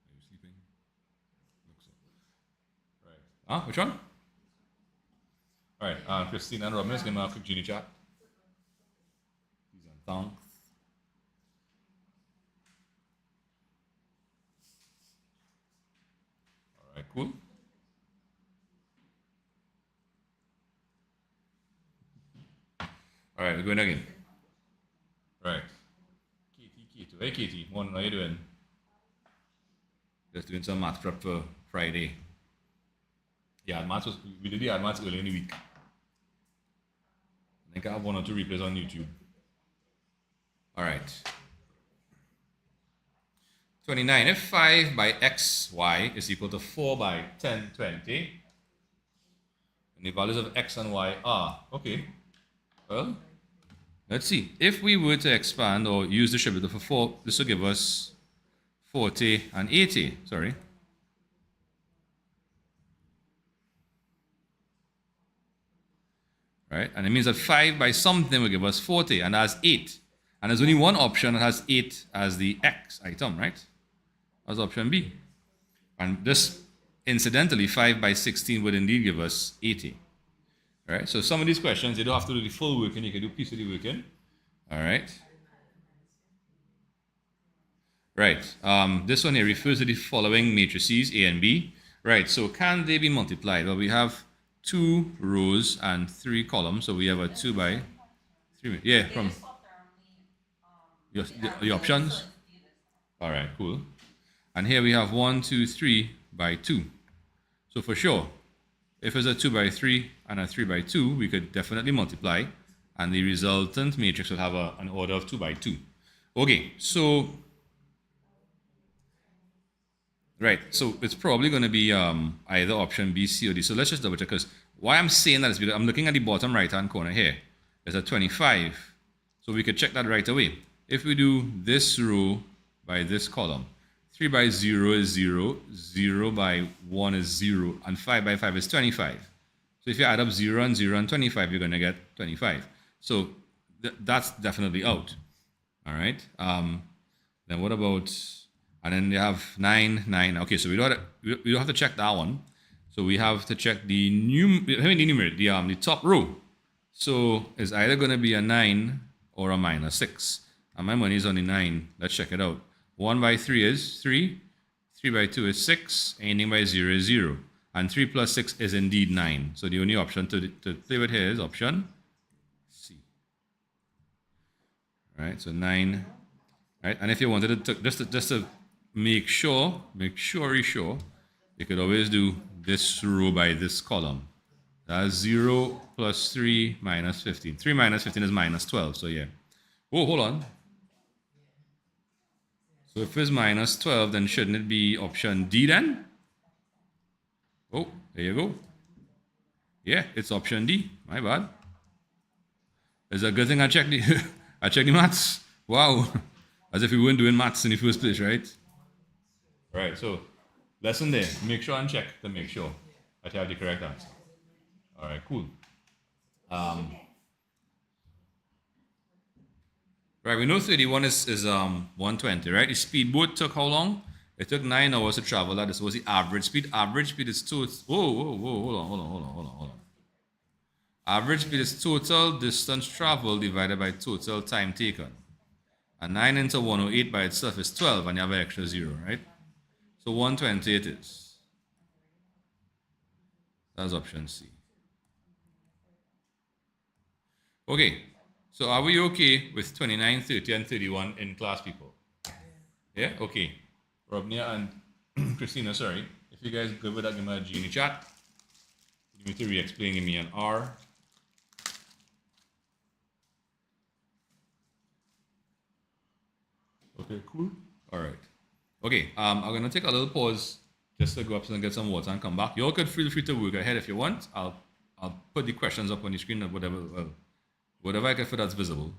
Are you sleeping? Looks so. Right. Huh? Which one? All right. Christine and Robin is going to have a quick Genie chat. Please and thanks. All right. Cool. All right. We're going again. Right. Katie. Hey, Katie. Morning. How you doing? Just doing some math prep for Friday. Yeah, we did the advance early in the week. I think I have one or two replays on YouTube. All right. 29. If 5 by xy is equal to 4 by 10, 20, and the values of x and y are, okay, well, let's see. If we were to expand or use the distributor for 4, this will give us 40 and 80, sorry. Right? And it means that 5 by something will give us 40, and that's 8. And there's only one option that has 8 as the x item, right? That's option B. And this, incidentally, 5 by 16 would indeed give us 80. All right? So some of these questions, you don't have to do the full working, you can do piece of the working. All right? Right. This one here refers to the following matrices, A and B. Right, so can they be multiplied? Well, we have 2 rows and 3 columns, so we have a 2 by 3. Yeah, from the options. All right, cool. And here we have 1, 2, 3 by 2. So for sure, if it's a 2 by 3 and a 3 by 2, we could definitely multiply, and the resultant matrix will have an order of 2 by 2. Okay, so right, so it's probably going to be either option B, C, or D. So let's just double check, because why I'm saying that is because I'm looking at the bottom right-hand corner here. There's a 25. So we could check that right away. If we do this row by this column, 3 by 0 is 0, 0 by 1 is 0, and 5 by 5 is 25. So if you add up 0 and 0 and 25, you're going to get 25. So that's definitely out. All right. Then what about... And then they have 9, 9. Okay, so we don't have to check that one. So we have to check the numerator, the top row. So it's either going to be a 9 or a minus 6. And my money is on the 9. Let's check it out. 1 by 3 is 3. 3 by 2 is 6. Ending by 0 is 0. And 3 plus 6 is indeed 9. So the only option to play with here is option C. All right, so 9. Right, and if you wanted to just to make sure, you could always do this row by this column. That's 0 plus 3 minus 15. 3 minus 15 is minus 12, so yeah. Oh, hold on. So if it's minus 12, then shouldn't it be option D then? Oh, there you go. Yeah, it's option D. My bad. It's a good thing I checked the I checked the maths. Wow. As if we weren't doing maths in the first place, right? Right, so lesson there. Make sure and check to make sure that you have the correct answer. All right, cool. Right, we know 31 is 120, right? The speedboat took how long? It took 9 hours to travel. That was the average speed. Average speed is two. Whoa, hold on. Average speed is total distance traveled divided by total time taken. And 9 into 108 by itself is 12, and you have an extra zero, right? So 120 it is. That's option C. Okay, so are we okay with 29, 30, and 31 in class, people? Yeah, okay. Robnia and Christina, sorry. If you guys good with that, give me a G in the chat. You need to re-explain, give me an R. Okay, cool. All right. Okay, I'm gonna take a little pause just to go up and get some water and come back. You all could feel free to work ahead if you want. I'll put the questions up on the screen or whatever. Whatever I can fit that's visible,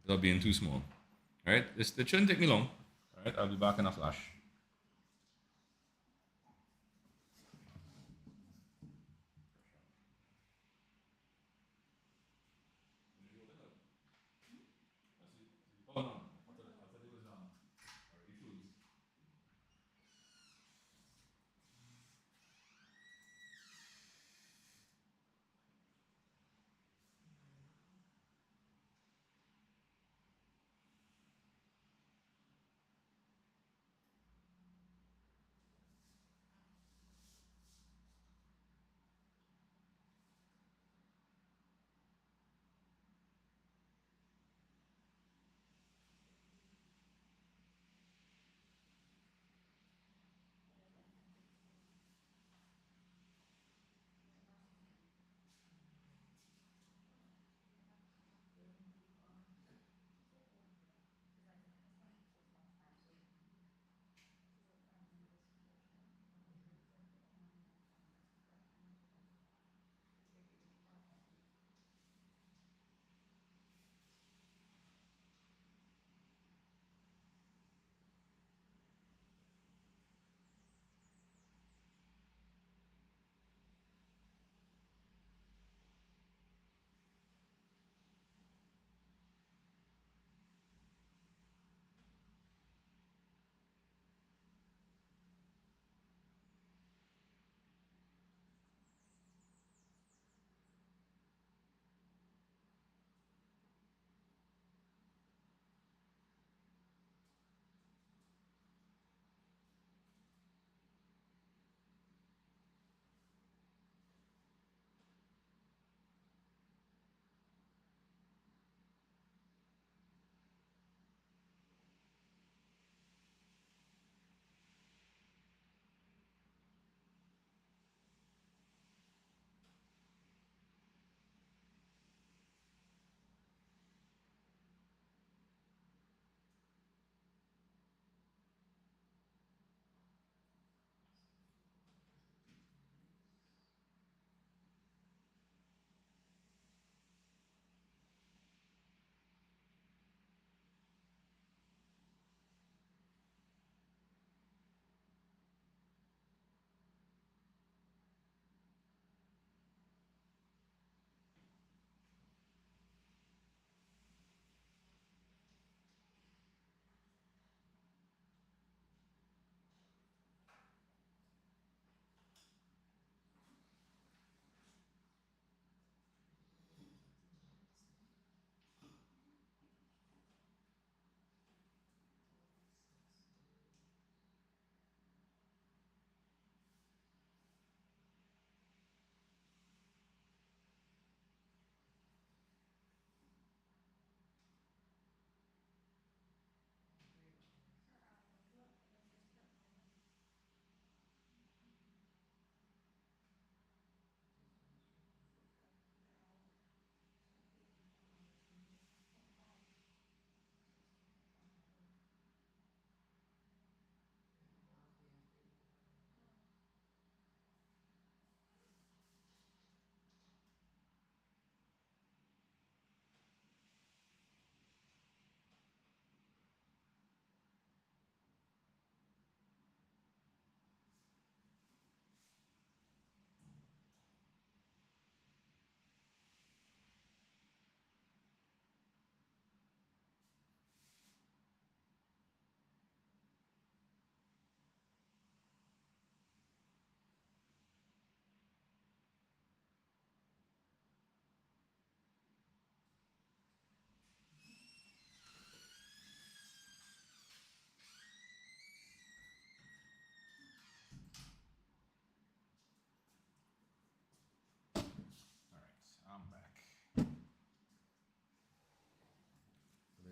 without being too small. All right. It shouldn't take me long. All right. I'll be back in a flash.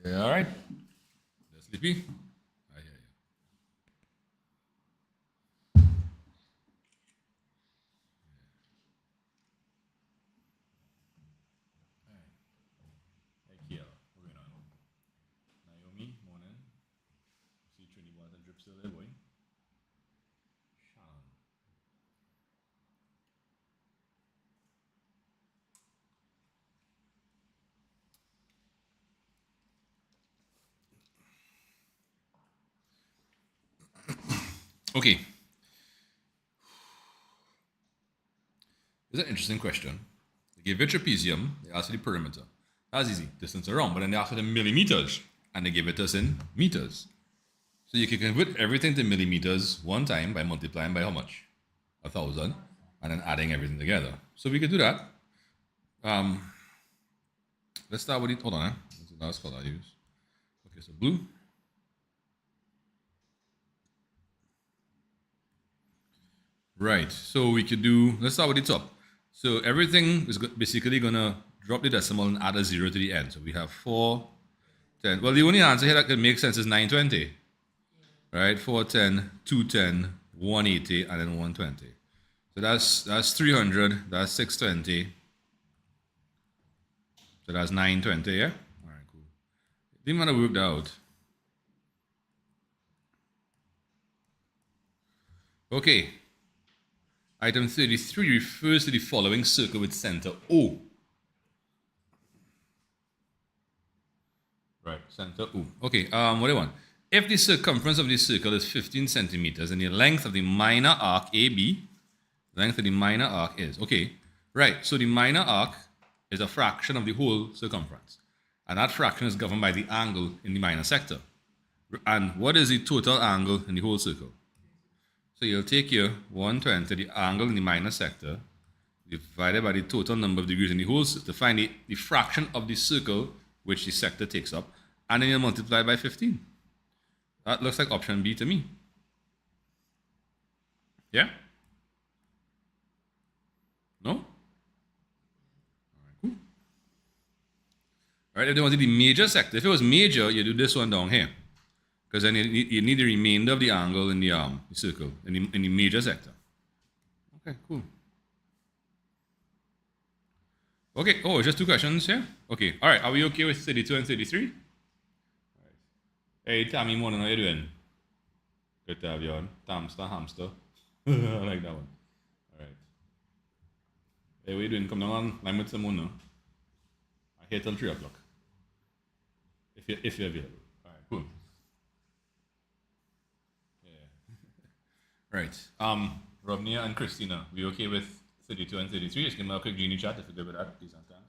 Yeah, all right. They're sleepy. I hear you. Hey, Kiela, what's going on? Naomi, morning. See Trinity water drip still there, boy. Shannon. Okay. This is an interesting question. They give you trapezium, they ask you the perimeter. That's easy, distance around, but then they ask you the millimeters, and they give it to us in meters. So you can convert everything to millimeters one time by multiplying by how much? 1,000, and then adding everything together. So we could do that. Let's start with it. Hold on, What's the last color I use? Okay, so blue. Right, so we could do, let's start with the top. So everything is basically gonna drop the decimal and add a 0 to the end. So we have 4, 10. Well, the only answer here that could make sense is 920. Right, 410, 210, 180, and then 120. So that's 300, that's 620. So that's 920, yeah? All right, cool. Didn't want to work that out. Okay. Item 33 refers to the following circle with center O. Right, center O. Okay, what do you want? If the circumference of the circle is 15 centimeters and the length of the minor arc AB, length of the minor arc is, okay, right, so the minor arc is a fraction of the whole circumference. And that fraction is governed by the angle in the minor sector. And what is the total angle in the whole circle? So you'll take your 120, the angle in the minor sector, divided by the total number of degrees in the whole circle to find the fraction of the circle which the sector takes up, and then you'll multiply by 15. That looks like option B to me. Yeah? No? All right, cool. All right, if they wanted the major sector, if it was major, you do this one down here. Because then you need the remainder of the angle in the circle, in the major sector. Okay, cool. Okay, oh, just 2 questions here? Okay, all right, are we okay with 32 and 33? All right. Hey, Tammy, morning, how you doing? Good to have you on. Hamster. I like that one. All right. Hey, what you doing? Come down on line with someone now. I'm here till 3 o'clock. If you're available. All right, cool. Right. Robnia and Christina, we okay with 32 and 33? Just give me a quick Genie chat if you're good with that, please and thanks.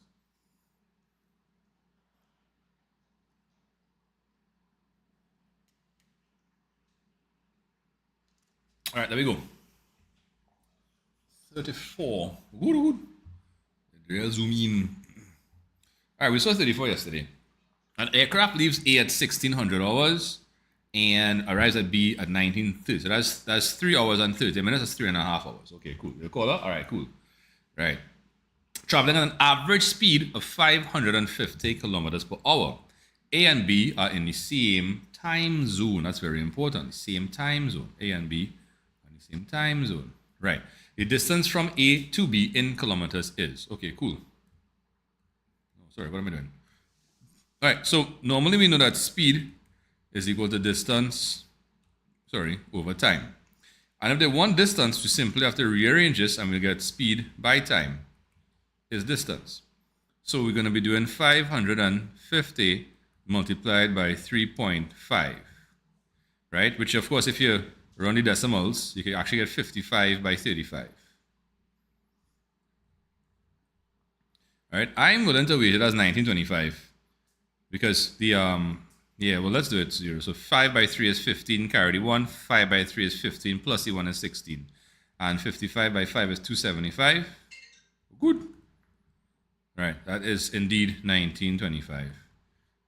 All right, there we go. 34. Good. Real zoom in. All right, we saw 34 yesterday. An aircraft leaves A at 1600 hours and arrives at B at 1930. So that's 3 hours and 30 minutes. That's 3.5 hours. Okay, cool. You call that? All right, cool. Right. Traveling at an average speed of 550 kilometers per hour. A and B are in the same time zone. That's very important. Same time zone. A and B are in the same time zone. Right. The distance from A to B in kilometers is. Okay, cool. Oh, sorry, what am I doing? All right, so normally we know that speed is equal to distance, over time. And if they want distance, we simply have to rearrange this and we get speed by time is distance. So we're going to be doing 550 multiplied by 3.5, right? Which, of course, if you run the decimals, you can actually get 55 by 35. All right, I'm willing to wait it as 1925 because the, well, let's do it 0. So 5 by 3 is 15, carry the 1. 5 by 3 is 15, plus the 1 is 16. And 55 by 5 is 275. Good. Right, that is indeed 1925.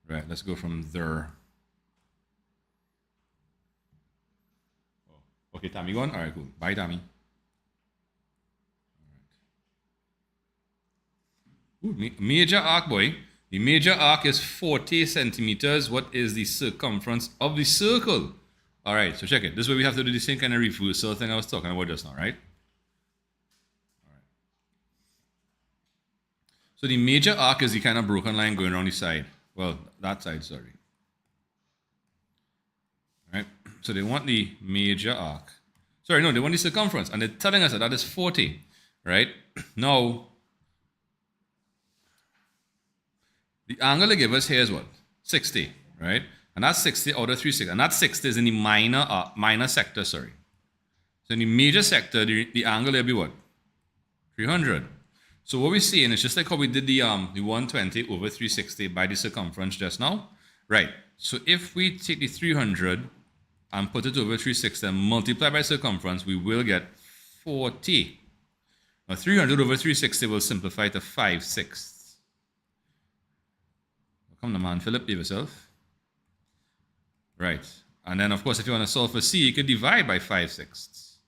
Right, let's go from there. Oh, okay, Tammy gone? All right, cool. Bye, Tammy. All right. Ooh, major arc, boy. The major arc is 40 centimeters. What is the circumference of the circle? All right, so check it. This is where we have to do the same kind of reversal thing I was talking about just now, right? All right. So the major arc is the kind of broken line going around the side. Well, that side, sorry. All right, so they want the major arc. Sorry, no, they want the circumference, and they're telling us that that is 40, right? Now, the angle they give us here is what? 60, right? And that's 60 out of 360. And that 60 is in the minor sector, sorry. So in the major sector, the angle will be what? 300. So what we're seeing is just like how we did the 120 over 360 by the circumference just now. Right. So if we take the 300 and put it over 360 and multiply by circumference, we will get 40. Now 300 over 360 will simplify to 5/6. Come on, man, Philip, give yourself. Right. And then, of course, if you want to solve for C, you could divide by 5/6.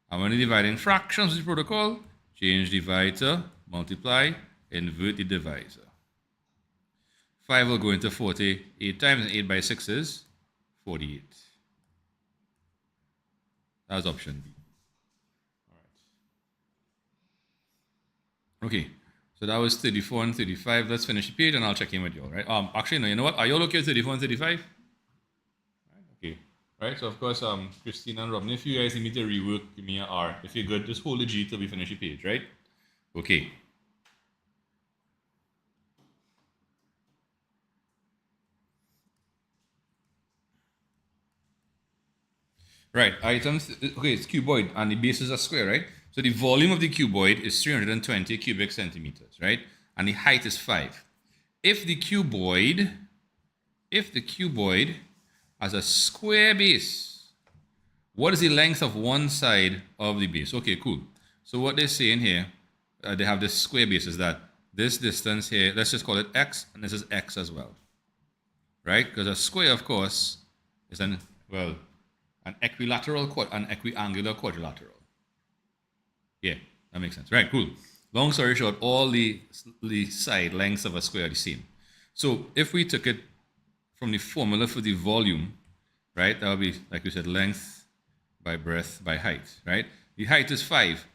And when you divide in fractions with the protocol, change divisor, multiply, invert the divisor. 5 will go into 40 8 times, and 8 by 6 is 48. That's option B. All right. Okay. So that was 34 and 35. Let's finish the page and I'll check in with you all, right? Actually, no, you know what? Are you all okay with 34 and 35? Right, okay. All right, so of course, Christine and Robin, if you guys need me to rework, give me an R. If you're good, just hold the G till we finish the page, right? Okay. Right, items, okay, it's cuboid and the base is a square, right? So the volume of the cuboid is 320 cubic centimeters, right? And the height is 5. If the cuboid has a square base, what is the length of one side of the base? Okay, cool. So what they're saying here, they have this square base, is that this distance here, let's just call it x, and this is x as well, right? Because a square, of course, is an equilateral, an equiangular quadrilateral. Yeah, that makes sense. Right, cool. Long story short, all the side lengths of a square are the same. So if we took it from the formula for the volume, right, that would be, like we said, length by breadth by height, right? The height is 5.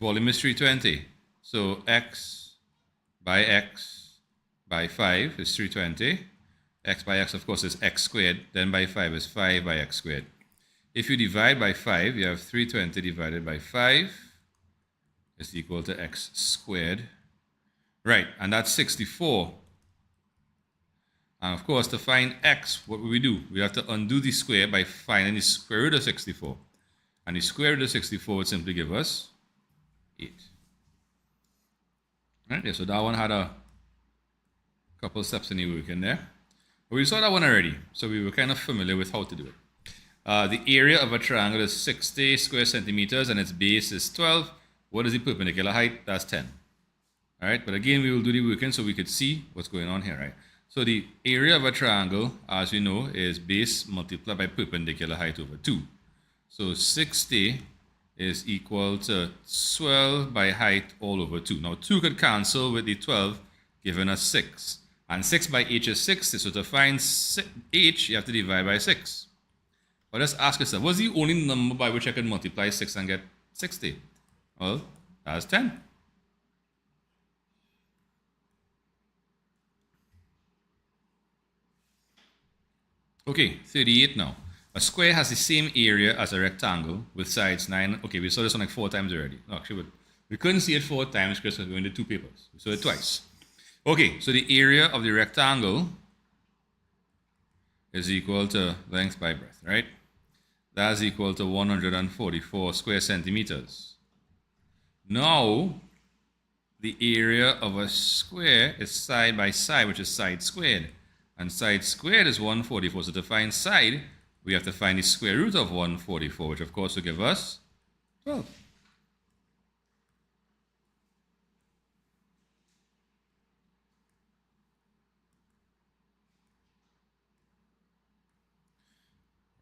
Volume is 320. So x by 5 is 320. X by x, of course, is x squared. Then by 5 is 5 by x squared. If you divide by 5, you have 320 divided by 5 is equal to x squared. Right, and that's 64. And of course, to find x, what will we do? We have to undo the square by finding the square root of 64. And the square root of 64 would simply give us 8. Right, yeah, so that one had a couple steps in the work in there. But we saw that one already, so we were kind of familiar with how to do it. The area of a triangle is 60 square centimeters and its base is 12. What is the perpendicular height? That's 10. All right, but again, we will do the working so we could see what's going on here, right? So the area of a triangle, as we know, is base multiplied by perpendicular height over 2. So 60 is equal to 12 by height all over 2. Now 2 could cancel with the 12, giving us 6. And 6 by h is 60, so to find h, you have to divide by 6. But let's ask yourself, what's the only number by which I can multiply 6 and get 60? Well, that's 10. Okay, 38 now. A square has the same area as a rectangle with sides 9. Okay, we saw this one like 4 times already. No, actually, we couldn't see it 4 times because we went to 2 papers. We saw it twice. Okay, so the area of the rectangle is equal to length by breadth, right? That's equal to 144 square centimeters. Now, the area of a square is side by side, which is side squared. And side squared is 144. So to find side, we have to find the square root of 144, which of course will give us 12.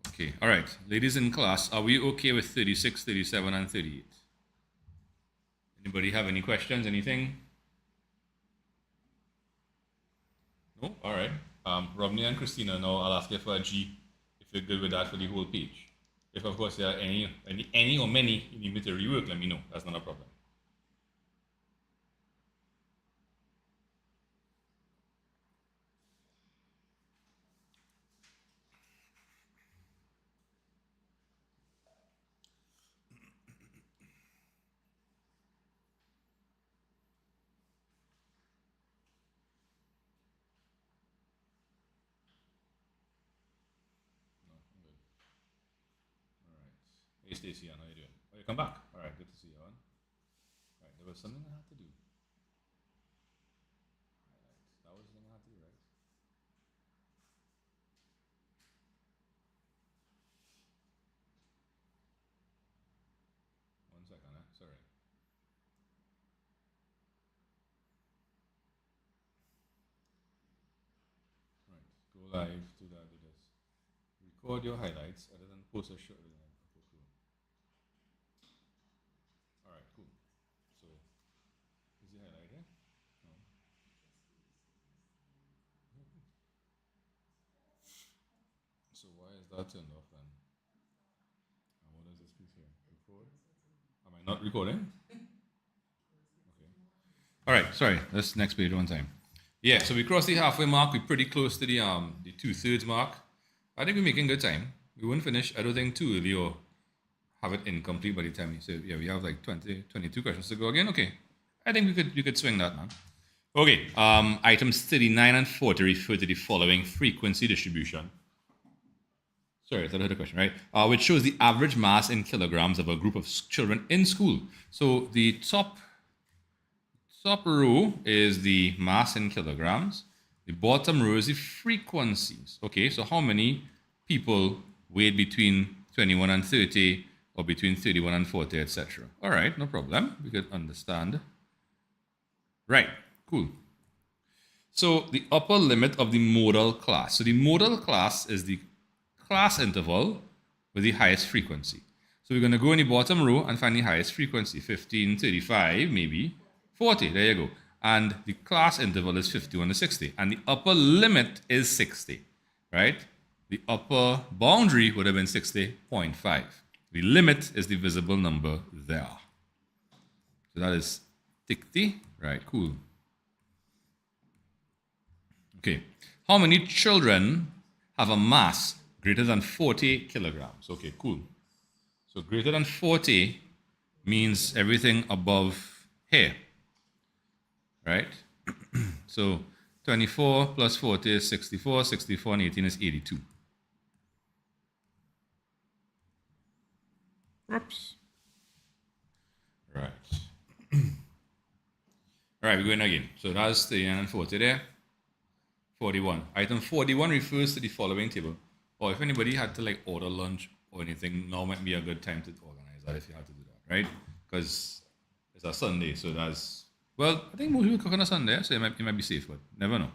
Okay, all right. Ladies in class, are we okay with 36, 37, and 38? Anybody have any questions, anything? No? All right. Romney and Christina, now I'll ask you for a G if you're good with that for the whole page. If, of course, there are any or many you need me to rework, let me know. That's not a problem. Hey, Stacey, how you doing? Oh, you come back. All right, good to see you, Alan. All right, there was something I had to do. That was the thing I had to do, right? One second, sorry. All right, go live, do that, do this. Record your highlights, other than post a short. Okay, cool. All right, cool. So, is the highlight here? No. So why is that turned off then? And what does this piece here? Record? Am I not recording? Okay. All right, sorry. Let's next page one time. Yeah, so we crossed the halfway mark. We're pretty close to the 2/3 mark. I think we're making good time. We won't finish, I don't think, too early or have it incomplete by the time. So yeah, we have like 22 questions to go again. Okay. I think we could swing that, man. Okay. Items 39 and 40 refer to the following frequency distribution. Sorry, I thought I heard a question, right? Which shows the average mass in kilograms of a group of children in school. So the top row is the mass in kilograms. The bottom row is the frequencies. Okay, so how many people weighed between 21 and 30 or between 31 and 40, etc. All right, no problem. We could understand. Right, cool. So the upper limit of the modal class. So the modal class is the class interval with the highest frequency. So we're going to go in the bottom row and find the highest frequency, 15, 35, maybe 40. There you go. And the class interval is 51 to 60. And the upper limit is 60, right? The upper boundary would have been 60.5. The limit is the visible number there. So that is 60. Right, cool. Okay. How many children have a mass greater than 40 kilograms? Okay, cool. So greater than 40 means everything above here, right? So 24 plus 40 is 64, 64 and 18 is 82. Oops. Right. All right, we're going again. So that's 39 and 40 there. 41. Item 41 refers to the following table. Or if anybody had to like order lunch or anything, now might be a good time to organize that if you had to do that, right? Because it's a Sunday, so that's, well, I think most people cook on a Sunday, so it might be safe, but never know.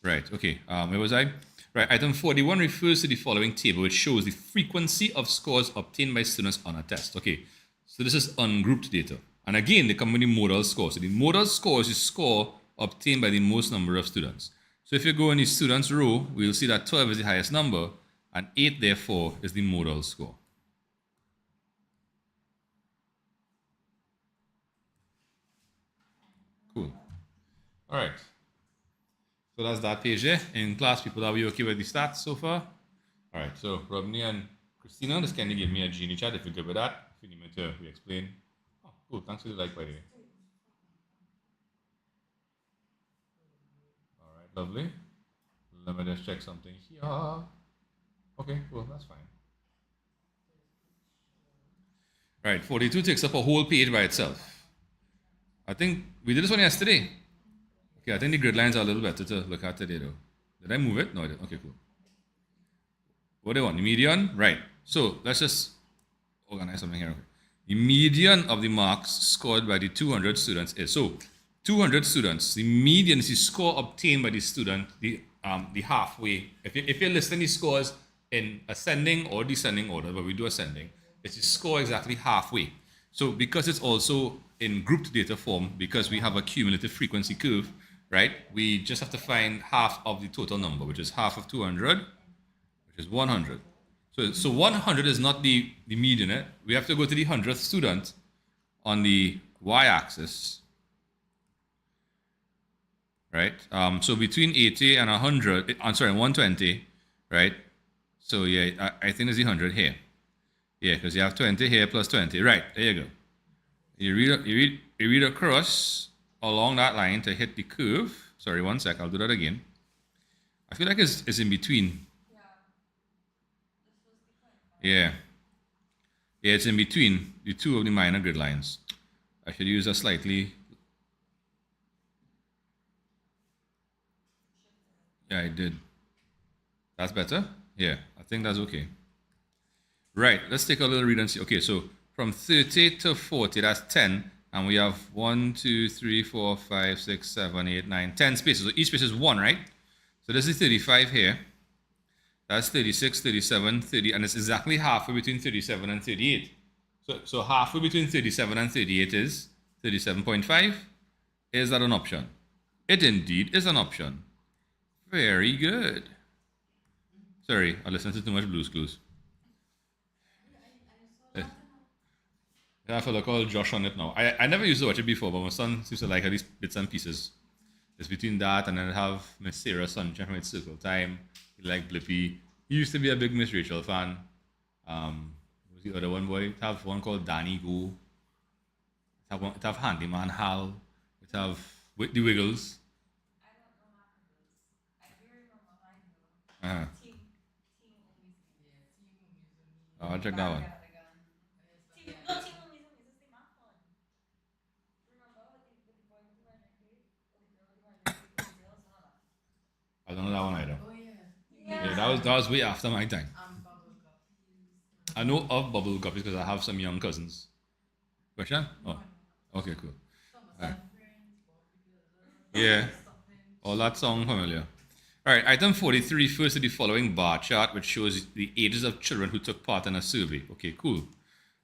Right, okay, where was I? Right, item 41 refers to the following table, which shows the frequency of scores obtained by students on a test. Okay, so this is ungrouped data. And again, they come with the modal score. So the modal score is the score obtained by the most number of students. So if you go in the students row, we'll see that 12 is the highest number, and 8, therefore, is the modal score. Cool. All right. So that's that page there. In class, people, are we okay with the stats so far? All right. So Rodney and Christina, just kindly give me a Genie chat if you're good with that. If you need me to re-explain. Oh, cool. Thanks for the like, by the way. All right. Lovely. Let me just check something here. Okay, well, that's fine. Right, 42 takes up a whole page by itself. I think we did this one yesterday. Okay, I think the grid lines are a little better to look at today, though. Did I move it? No, I didn't. Okay, cool. What do you want? The median? Right. So let's just organize something here. Okay. The median of the marks scored by the 200 students is, so 200 students, the median is the score obtained by the student, the halfway. If you're listing the scores in ascending or descending order, but we do ascending, it's the score exactly halfway. So because it's also in grouped data form, because we have a cumulative frequency curve, right? We just have to find half of the total number, which is half of 200, which is 100. So 100 is not the median. We have to go to the 100th student on the y-axis, right? So between 80 and 100, I'm sorry, 120, right? So yeah, I think it's the 100 here. Yeah, because you have 20 here plus 20. Right, there you go. You read across along that line to hit the curve. Sorry, one sec, I'll do that again. I feel like it's in between. Yeah. Yeah, it's in between the two of the minor grid lines. I should use a slightly... Yeah, I did. That's better? Yeah, I think that's okay. Right, let's take a little read and see. Okay, so from 30 to 40, that's 10. And we have 1, 2, 3, 4, 5, 6, 7, 8, 9, 10 spaces. So each space is 1, right? So this is 35 here. That's 36, 37, 30. And it's exactly halfway between 37 and 38. So halfway between 37 and 38 is 37.5. Is that an option? It indeed is an option. Very good. Sorry, I listened to too much Blue's Clues. I have a fellow called Josh on it now. I never used to watch it before, but my son seems to like at least bits and pieces. It's between that and then I have Miss Sarah Sunshine from It's Circle Time. He liked Blippy. He used to be a big Miss Rachel fan. What was the other one, boy? It have one called Danny Go. It have Handyman Hal. It have the Wiggles. I don't know how to do this. I do remember mine though. Uh-huh. Team Umis. Oh, I'll check that one. Team Umis is the math one. Remember with the boy with the imaginary crate? Or the girl with the imaginary crate? The girls, all that. I don't know that one either. Oh yeah. Yeah, that was way after my time. Bubble guppies. I know of bubble guppies because I have some young cousins. Question? Oh, okay, cool. Alright. Yeah, all that sound familiar. All right, item 43 refers to the following bar chart, which shows the ages of children who took part in a survey. Okay, cool.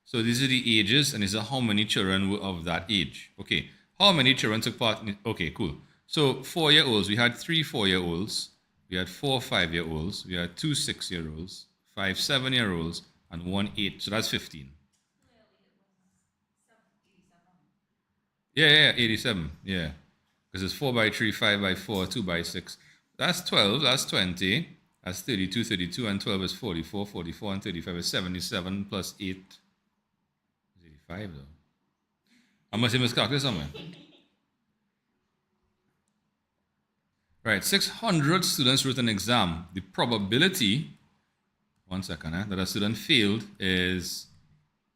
So these are the ages, and these are how many children were of that age. Okay, how many children took part in it? Okay, cool. So 4-year-olds, we had 3 4-year-olds, we had 4 5-year-olds, we had 2 6-year-olds, 5 7-year-olds, and 1 8. So that's 15. Yeah, 87. Yeah. Because it's 4 by 3, 5 by 4, 2 by 6. That's 12, that's 20, that's 32, 32, and 12 is 44, 44, and 35 is 77 plus 8 is 85 though. I must have miscalculated somewhere. Right, 600 students wrote an exam. The probability, that a student failed is,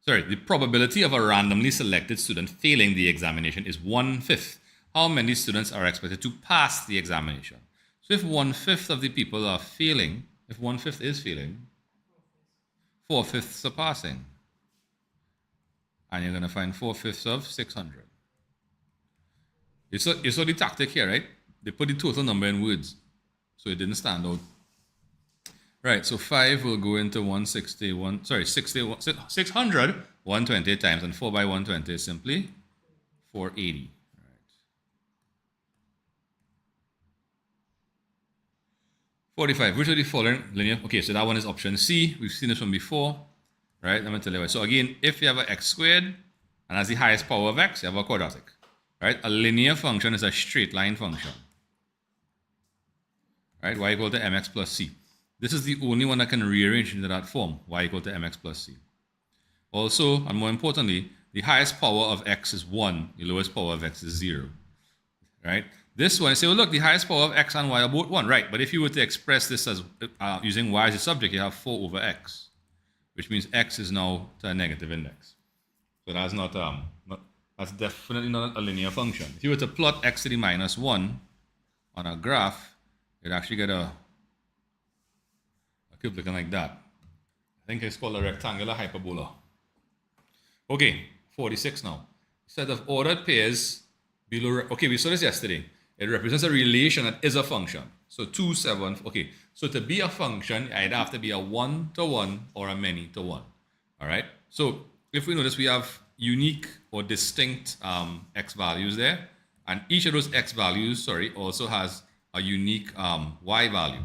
the probability of a randomly selected student failing the examination is 1/5. How many students are expected to pass the examination? So if 1/5 of the people are failing, if 1/5 is failing, 4/5 are passing. And you're going to find 4/5 of 600. You saw the tactic here, right? They put the total number in words, so it didn't stand out. Right, so 5 will go into 600, 120 times, and 4 by 120 is simply 480. 45, which of the following linear? Okay, so that one is option C. We've seen this one before, right? Let me tell you why. So again, if you have an x squared, and as the highest power of x, you have a quadratic, right? A linear function is a straight line function, right? Y equal to mx plus c. This is the only one that can rearrange into that form, y equal to mx plus c. Also, and more importantly, the highest power of x is 1, the lowest power of x is 0, right? This one, say, well, look, the highest power of x and y are both 1, right? But if you were to express this as using y as a subject, you have 4 over x, which means x is now to a negative index. So that's that's definitely not a linear function. If you were to plot x to the minus 1 on a graph, you'd actually get a curve looking like that. I think it's called a rectangular hyperbola. Okay, 46 now. Set of ordered pairs below. Okay, we saw this yesterday. It represents a relation that is a function. So 2, 7. Okay, so to be a function, you either have to be a 1-to-1 or a many-to-1. All right. So if we notice, we have unique or distinct x values there. And each of those x values, also has a unique y value.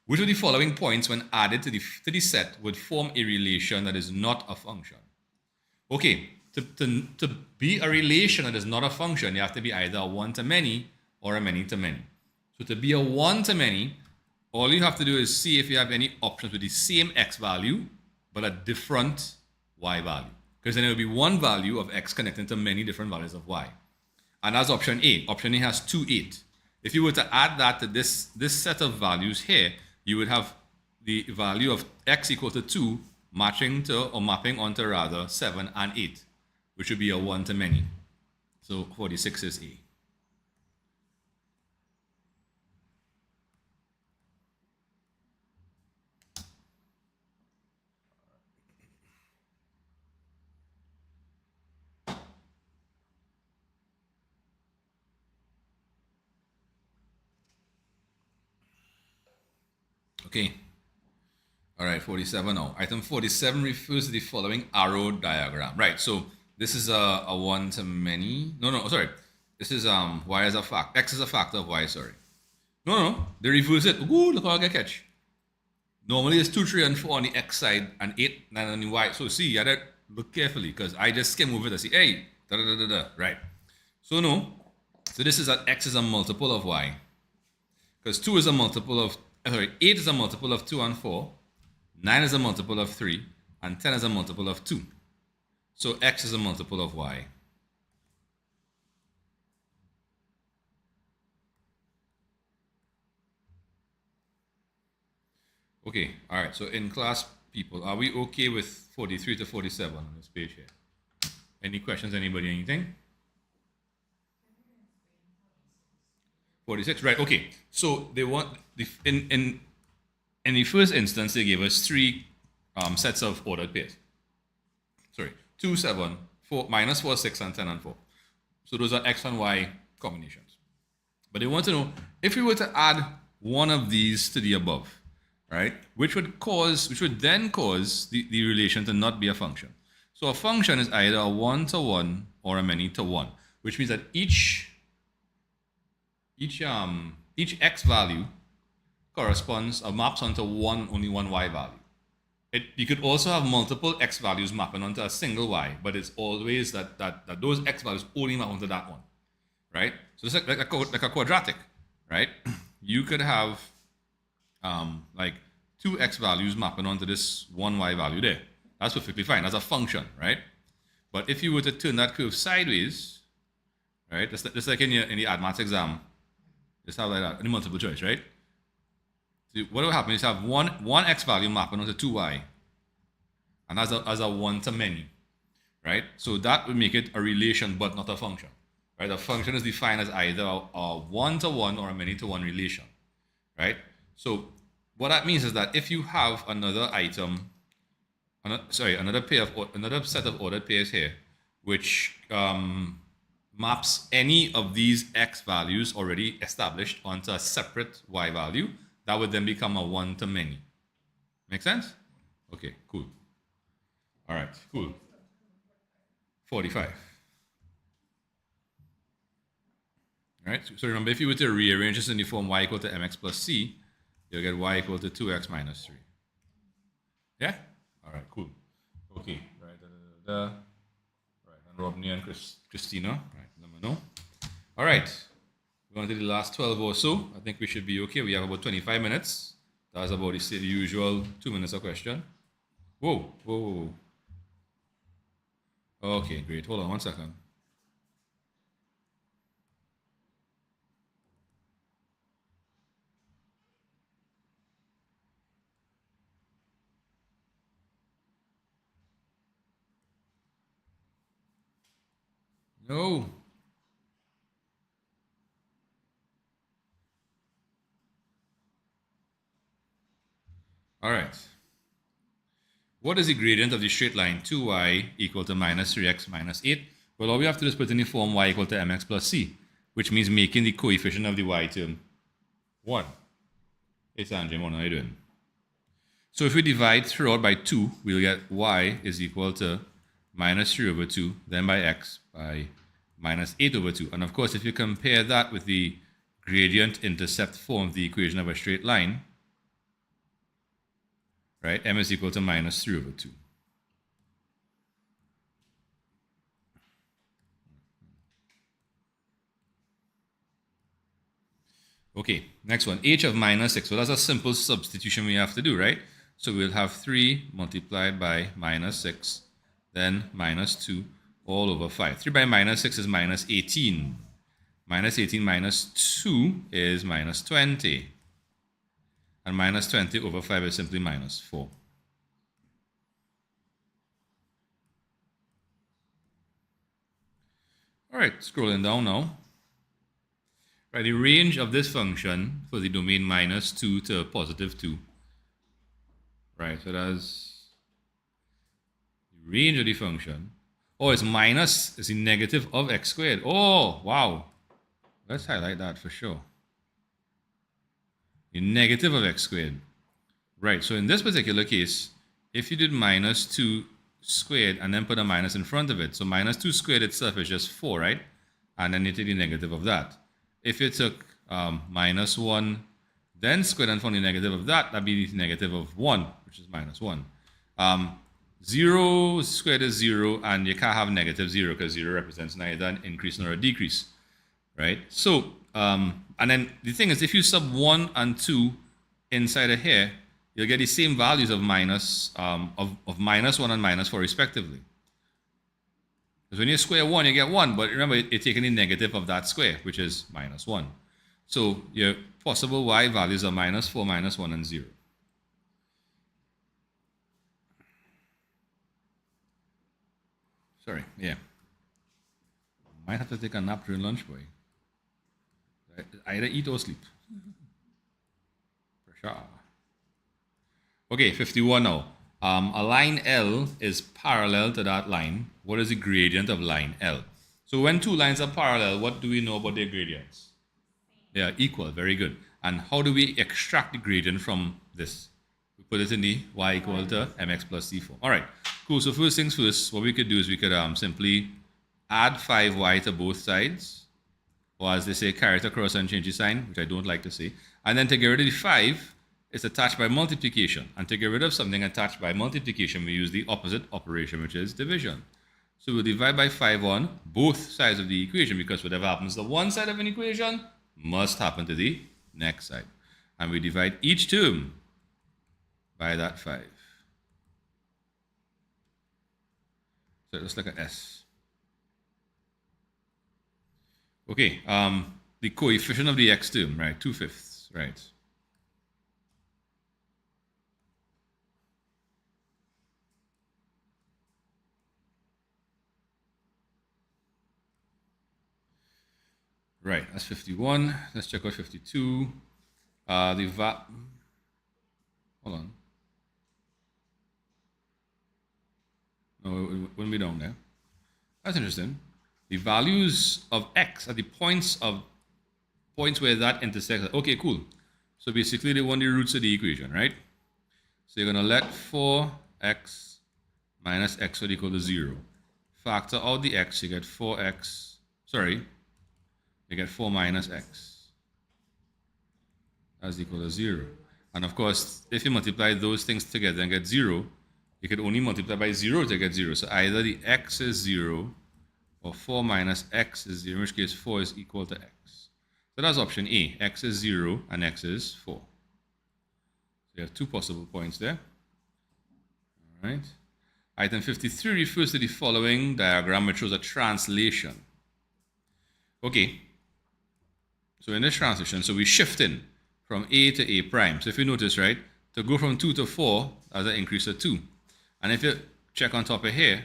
Which of the following points, when added to the set, would form a relation that is not a function? Okay, to be a relation that is not a function, you have to be either a one-to-many or a many-to-many. So to be a one-to-many, all you have to do is see if you have any options with the same x value, but a different y value. Because then it will be one value of x connected to many different values of y. And that's option A. Option A has 2, 8. If you were to add that to this set of values here, you would have the value of x equal to 2 matching to, or mapping onto rather, 7 and 8, which would be a one-to-many. So 46 is A. Okay. All right, 47 now. Item 47 refers to the following arrow diagram. Right, so this is a one-to-many. No, sorry. This is y is a factor. X is a factor of y, sorry. No. They reverse it. Ooh, look how I get catch. Normally it's 2, 3, and 4 on the x side and 8, 9 on the y. So see, you gotta look carefully because I just skim over it and see, hey, da. Right. So no. So this is that x is a multiple of y. Because 2 is a multiple of, 8 is a multiple of 2 and 4. 9 is a multiple of 3, and 10 is a multiple of 2. So x is a multiple of y. Okay, all right, so in class, people, are we okay with 43 to 47 on this page here? Any questions, anybody, anything? 46, right, okay. So they want, in the first instance, they gave us 3 sets of ordered pairs. Sorry, 2, 7, 4, minus 4, 6, and 10 and 4. So those are x and y combinations. But they want to know, if we were to add one of these to the above, right, which would then cause the relation to not be a function. So a function is either a one-to-one or a many-to-one, which means that each x value corresponds or maps onto only one y value. You could also have multiple x values mapping onto a single y, but it's always that those x values only map onto that one, right? So it's like a quadratic, right? You could have like 2 x values mapping onto this one y value there. That's perfectly fine. That's a function, right? But if you were to turn that curve sideways, right? Just like in the maths exam, just have like that in the multiple choice, right? So what will happen is have one x value mapping onto 2y, and as a one-to-many, right? So that would make it a relation but not a function, right? A function is defined as either a one-to-one or a many-to-one relation, right? So what that means is that if you have another item, another set of ordered pairs here, which maps any of these x values already established onto a separate y value, that would then become a one-to-many. Make sense? Okay, cool. All right, cool. 45. All right, so remember, if you were to rearrange this in the form y equal to mx plus c, you'll get y equal to 2x minus 3. Yeah? All right, cool. Okay, right, right, and Robney and Christina, right, let me know. All right, we're going to the last 12 or so. I think we should be okay. We have about 25 minutes. That's about the usual 2 minutes a question. Whoa. Okay, great. Hold on 1 second. No. All right. What is the gradient of the straight line 2y equal to minus 3x minus 8? Well, all we have to do is put in the form y equal to mx plus c, which means making the coefficient of the y term 1. It's Andrew, what are you doing? So if we divide throughout by 2, we'll get y is equal to minus 3 over 2, then by x by minus 8 over 2. And of course, if you compare that with the gradient-intercept form of the equation of a straight line, right, m is equal to minus 3 over 2. Okay, next one, h of minus 6. So that's a simple substitution we have to do, right? So we'll have 3 multiplied by minus 6, then minus 2 all over 5. 3 by minus 6 is minus 18. Minus 18 minus 2 is minus 20. And minus 20 over 5 is simply minus 4. All right, scrolling down now. Right, the range of this function for the domain minus 2 to positive 2. Right, so that's the range of the function. Oh, it's minus, it's the negative of x squared. Oh, wow. Let's highlight that for sure. The negative of x squared. Right, so in this particular case, if you did minus 2 squared and then put a minus in front of it, so minus 2 squared itself is just 4, right? And then you take the negative of that. If you took minus 1, then squared and found the negative of that, that'd be the negative of 1, which is minus 1. 0 squared is 0, and you can't have negative 0 because 0 represents neither an increase nor a decrease, right? So, and then the thing is, if you sub 1 and 2 inside of here, you'll get the same values of minus, of minus 1 and minus 4 respectively. Because when you square 1, you get 1, but remember, you're taking the negative of that square, which is minus 1. So your possible y values are minus 4, minus 1, and 0. Sorry, yeah. Might have to take a nap during lunch, boy. Either eat or sleep. For sure. Okay, 51 now. A line L is parallel to that line. What is the gradient of line L? So when two lines are parallel, what do we know about their gradients? They are equal, very good. And how do we extract the gradient from this? We put it in the y equal to mx plus c form. All right, cool. So first things first, what we could do is we could simply add 5y to both sides, or as they say, carry it across and change the sign, which I don't like to say. And then to get rid of the 5, it's attached by multiplication. And to get rid of something attached by multiplication, we use the opposite operation, which is division. So we'll divide by 5 on both sides of the equation, because whatever happens to one side of an equation must happen to the next side. And we divide each term by that 5. So it looks like an S. Okay, the coefficient of the x term, right, 2/5, right. Right, that's 51. Let's check out 52. Hold on. No, it wouldn't be down there. That's interesting. The values of x are the points where that intersects. Okay, cool. So basically they want the roots of the equation, right? So you're going to let 4x minus x would equal to 0. Factor out the x, you get 4x, sorry, you get 4 minus x. That's equal to 0. And of course, if you multiply those things together and get 0, you could only multiply by 0 to get 0. So either the x is 0 or 4 minus x is 0, in which case 4 is equal to x. So that's option A. X is 0 and x is 4. So you have two possible points there. All right. Item 53 refers to the following diagram, which shows a translation. Okay. So in this transition, so we shift in from A to A prime. So if you notice, right, to go from 2 to 4, that's an increase of 2. And if you check on top of here,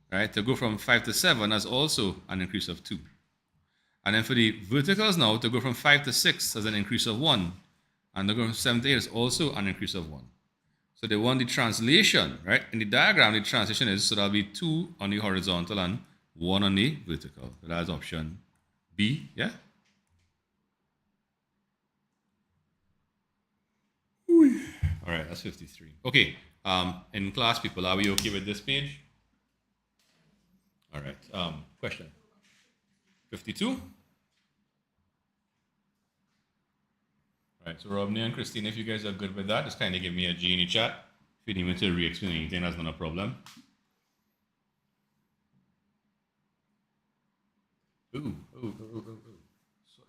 right, to go from 5 to 7, that's also an increase of 2. And then for the verticals now, to go from 5 to 6, that's an increase of 1. And to go from 7 to 8 is also an increase of 1. So they want the translation, right? In the diagram, the transition is, so there'll be 2 on the horizontal and 1 on the vertical. So that's option B, yeah? All right, that's 53. Okay, in class, people, are we okay with this page? All right, question? 52. Right, so Rodney and Christine, if you guys are good with that, just kind of give me a G in the chat. If you need me to re-explain anything, that's not a problem. Ooh. Sorry.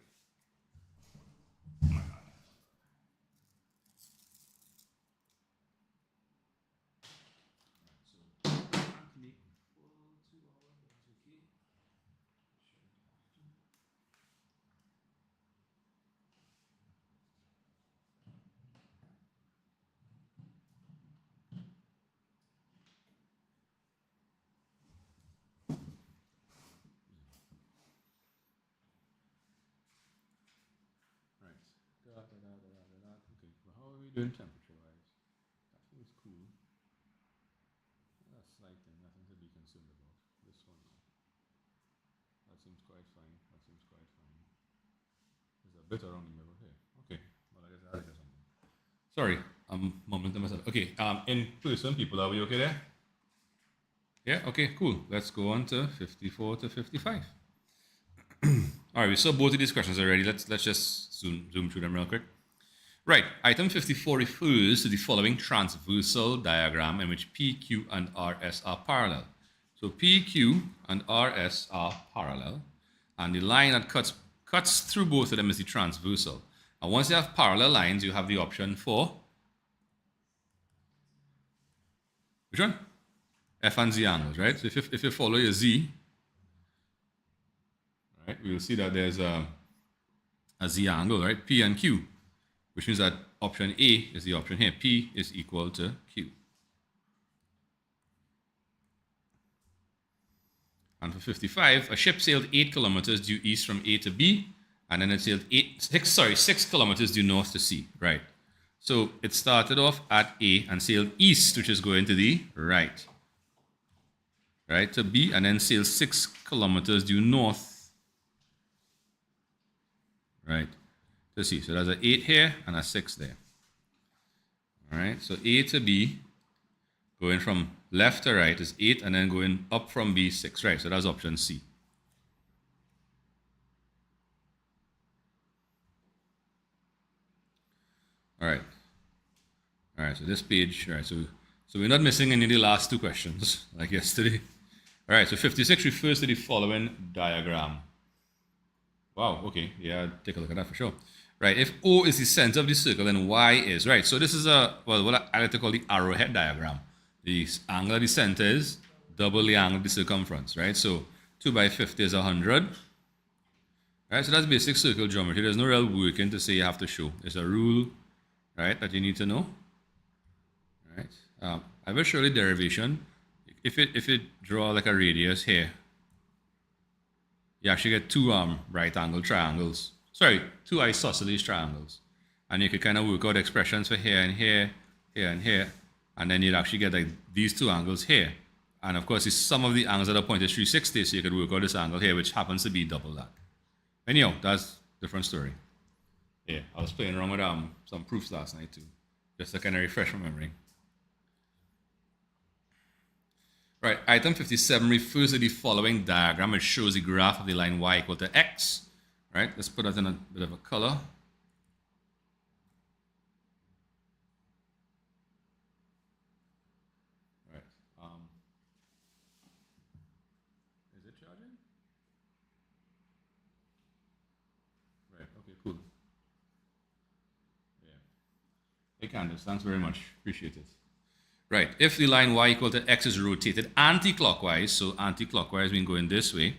Okay, well, how are we doing temperature-wise? That seems cool. That's slight thing, nothing to be concerned about. This one, that seems quite fine. There's a bit around the middle here. Okay, well, I guess I added something. Sorry, I'm mumbling to myself. Okay, in person, people, are we okay there? Yeah, okay, cool. Let's go on to 54 to 55. All right, we saw both of these questions already. Let's just zoom through them real quick. Right, item 54 refers to the following transversal diagram in which P, Q, and RS are parallel. So P, Q, and RS are parallel, and the line that cuts through both of them is the transversal. And once you have parallel lines, you have the option for which one? F and Z angles, right? So if you follow your Z, right, we will see that there's a Z angle, right? P and Q, which means that option A is the option here. P is equal to Q. And for 55, a ship sailed 8 kilometers due east from A to B, and then it sailed 6 kilometers due north to C, right? So it started off at A and sailed east, which is going to the right, to B, and then sailed 6 kilometers due north, right, to C. So there's an 8 here and a 6 there. All right, so A to B, going from left to right is 8, and then going up from B, 6, right? So that's option C. All right, so this page, all right, so we're not missing any of the last two questions like yesterday. All right, so 56 refers to the following diagram. Wow, okay, yeah, take a look at that for sure. Right, if O is the center of the circle, then Y is, right, so this is what I like to call the arrowhead diagram. The angle of the center is double the angle of the circumference, right? So 2 by 50 is 100. Right, so that's basic circle geometry. There's no real working to say you have to show. There's a rule, right, that you need to know. Right, I will show the derivation. If you draw like a radius here, you actually get two right angle triangles. Sorry, two isosceles triangles. And you can kind of work out expressions for here and here, here and here. And then you'd actually get like these two angles here. And of course, some of the angles at a point is 360, so you could work out this angle here, which happens to be double that. Anyhow, that's a different story. Yeah, I was playing around with some proofs last night too, just to kind of refresh my memory. Right, item 57 refers to the following diagram. It shows the graph of the line y equal to x. Right, let's put that in a bit of a color. Right, is it charging? Right, okay, cool. Yeah. Hey Candace, thanks very much. Appreciate it. Right, if the line y equal to x is rotated anti-clockwise, so anti-clockwise means going this way,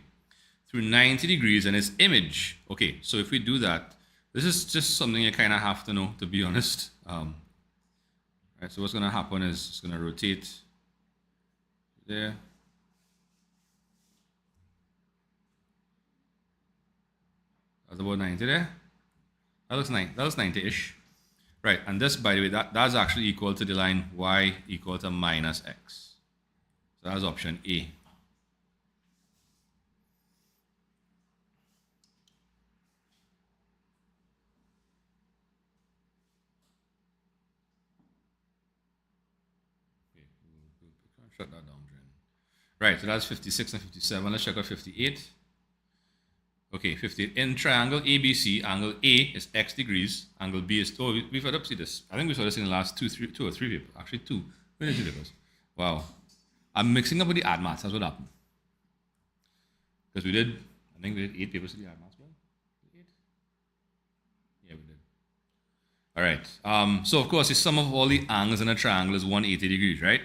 through 90 degrees and its image. Okay, so if we do that, this is just something you kind of have to know, to be honest. Right, so what's going to happen is it's going to rotate there. That's about 90 there. That looks 90-ish. Right, and this, by the way, that's actually equal to the line y equal to minus x. So that's option A. Okay, we'll shut that down, Jen. Right, so that's 56 and 57. Let's check out 58. Okay, 58. In triangle ABC, angle A is x degrees, angle B is, oh, we've had up see this. I think we saw this in the last two or three papers. Actually, two. When is it papers? Wow. I'm mixing up with the ad maths. That's what happened. Because I think we did 8 papers to the ad maths. Well, 8? Yeah, we did. All right. So, of course, the sum of all the angles in a triangle is 180 degrees, right?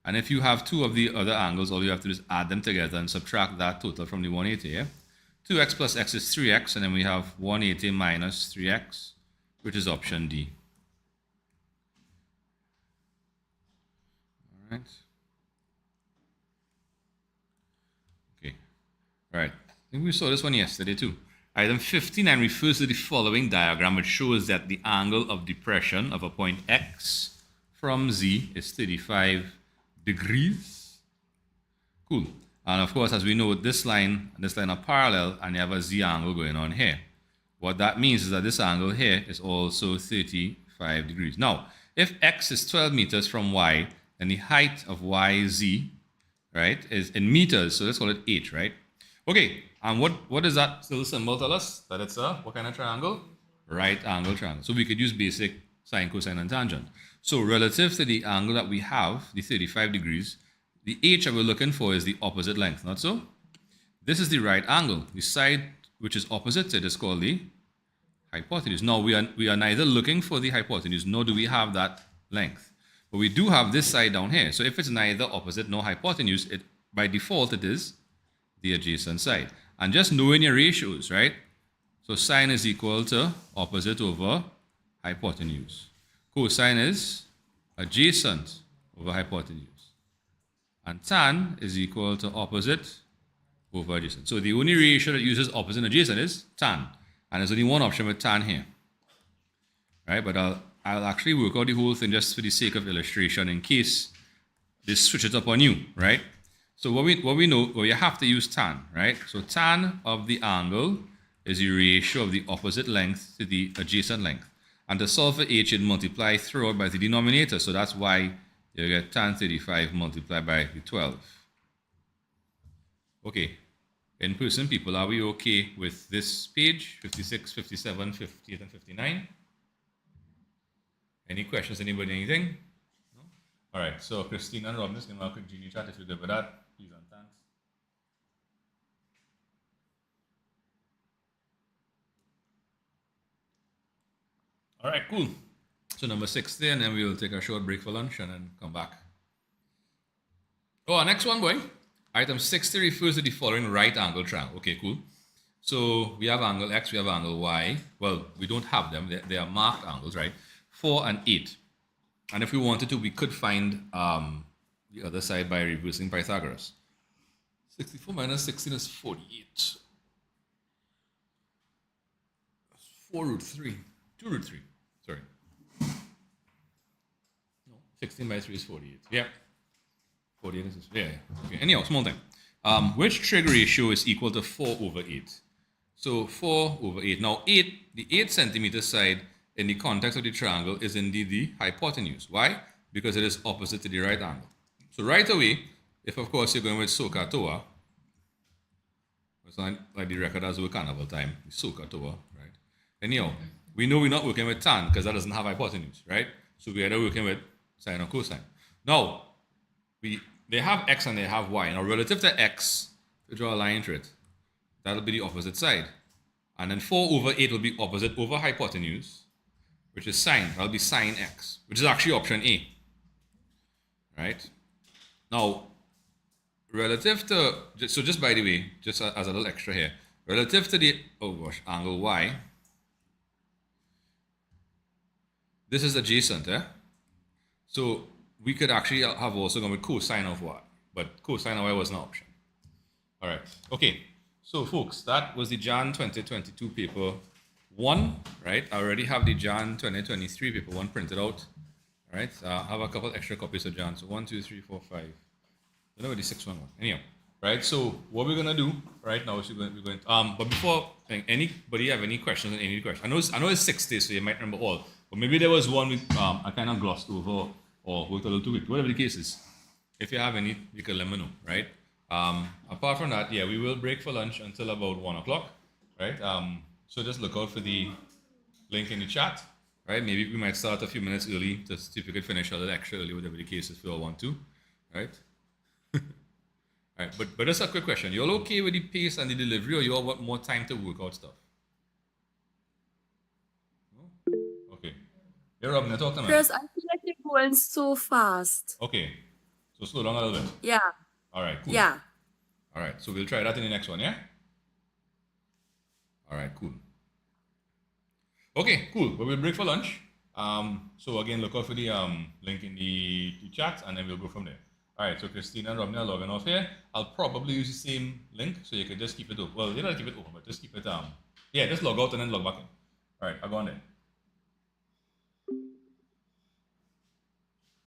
And if you have two of the other angles, all you have to do is add them together and subtract that total from the 180, yeah? 2x plus x is 3x, and then we have 180 minus 3x, which is option D. All right. Okay. All right. I think we saw this one yesterday too. Item 59 refers to the following diagram, which shows that the angle of depression of a point x from Z is 35 degrees. Cool. And of course, as we know, this line and this line are parallel, and you have a Z angle going on here. What that means is that this angle here is also 35 degrees. Now, if x is 12 meters from y, then the height of yz, right, is in meters. So let's call it h, right? Okay, and what does that little symbol tell us? That it's a, what kind of triangle? Right angle triangle. So we could use basic sine, cosine, and tangent. So relative to the angle that we have, the 35 degrees, the h that we're looking for is the opposite length, not so? This is the right angle. The side which is opposite to it is called the hypotenuse. Now, we are neither looking for the hypotenuse, nor do we have that length. But we do have this side down here. So if it's neither opposite nor hypotenuse, by default it is the adjacent side. And just knowing your ratios, right? So sine is equal to opposite over hypotenuse. Cosine is adjacent over hypotenuse. And tan is equal to opposite over adjacent. So the only ratio that uses opposite and adjacent is tan. And there's only one option with tan here. Right? But I'll actually work out the whole thing just for the sake of illustration in case they switch it up on you, right? So what we know, well, you have to use tan, right? So tan of the angle is the ratio of the opposite length to the adjacent length. And to solve for h, you'd multiply throughout by the denominator. So that's why you get tan 35 multiplied by the 12. Okay. In-person people, are we okay with this page? 56, 57, 58, and 59? Any questions? Anybody? Anything? No? All right. So Christina and Robin, just give me a quick Genie chat if you're good with that. Please and thanks. All right, cool. So number 60, and then we'll take a short break for lunch and then come back. Oh, our next one, boy. Item 60 refers to the following right angle triangle. Okay, cool. So we have angle X, we have angle Y. Well, we don't have them. They are marked angles, right? 4 and 8. And if we wanted to, we could find the other side by reversing Pythagoras. 64 minus 16 is 48. 4 root 3. 2 root 3. Sorry. No, 16 by 3 is 48. Yeah. 48 is, yeah. Okay. Anyhow, small thing. Which trig ratio is equal to 4 over 8? So 4 over 8. Now, the 8 centimeter side in the context of the triangle is indeed the hypotenuse. Why? Because it is opposite to the right angle. So right away, if of course you're going with SOHCAHTOA, it's not like the record has over carnival time, SOHCAHTOA, right? Anyhow, we know we're not working with tan because that doesn't have hypotenuse, right? So we're either working with sine or cosine. Now, they have x and they have y. Now, relative to x, to draw a line through it, that'll be the opposite side. And then 4 over 8 will be opposite over hypotenuse, which is sine. That'll be sine x, which is actually option A. Right? Now, relative to, so just by the way, just as a little extra here, relative to the, oh gosh, angle y, this is adjacent, eh? So we could actually have also gone with cosine of y, but cosine of y was an option. All right, okay. So folks, that was the Jan 2022 paper 1, right? I already have the Jan 2023 paper 1 printed out. All right, I have a couple extra copies of Jan. So 1, 2, 3, 4, 5. I don't know what the 6th one was. Anyhow, right? So what we're gonna do right now is we're going. But before, anybody have any questions? Any questions? I know it's 60, so you might remember all. But maybe there was one I kind of glossed over or worked a little too quick. Whatever the case is, if you have any, you can let me know, right? Apart from that, yeah, we will break for lunch until about 1 o'clock, right? So just look out for the link in the chat, right? Maybe we might start a few minutes early to see if we could finish a little extra early, whatever the case is, if we all want to, right? All right, but just a quick question. You all okay with the pace and the delivery, or you all want more time to work out stuff? No? Okay. Yeah, Robin, talk to me. Chris, I feel like you're going so fast. Okay. So slow down a little bit. Yeah, All right, cool. yeah. All right, so we'll try that in the next one, yeah? All right, cool. Okay, cool. Well, we'll break for lunch. So again, look out for the link in the chat, and then we'll go from there. All right, so Christina and Robin are logging off here. I'll probably use the same link, so you can just keep it open. Well, you don't keep it open, but just keep it yeah, just log out and then log back in. All right, I'll go on there.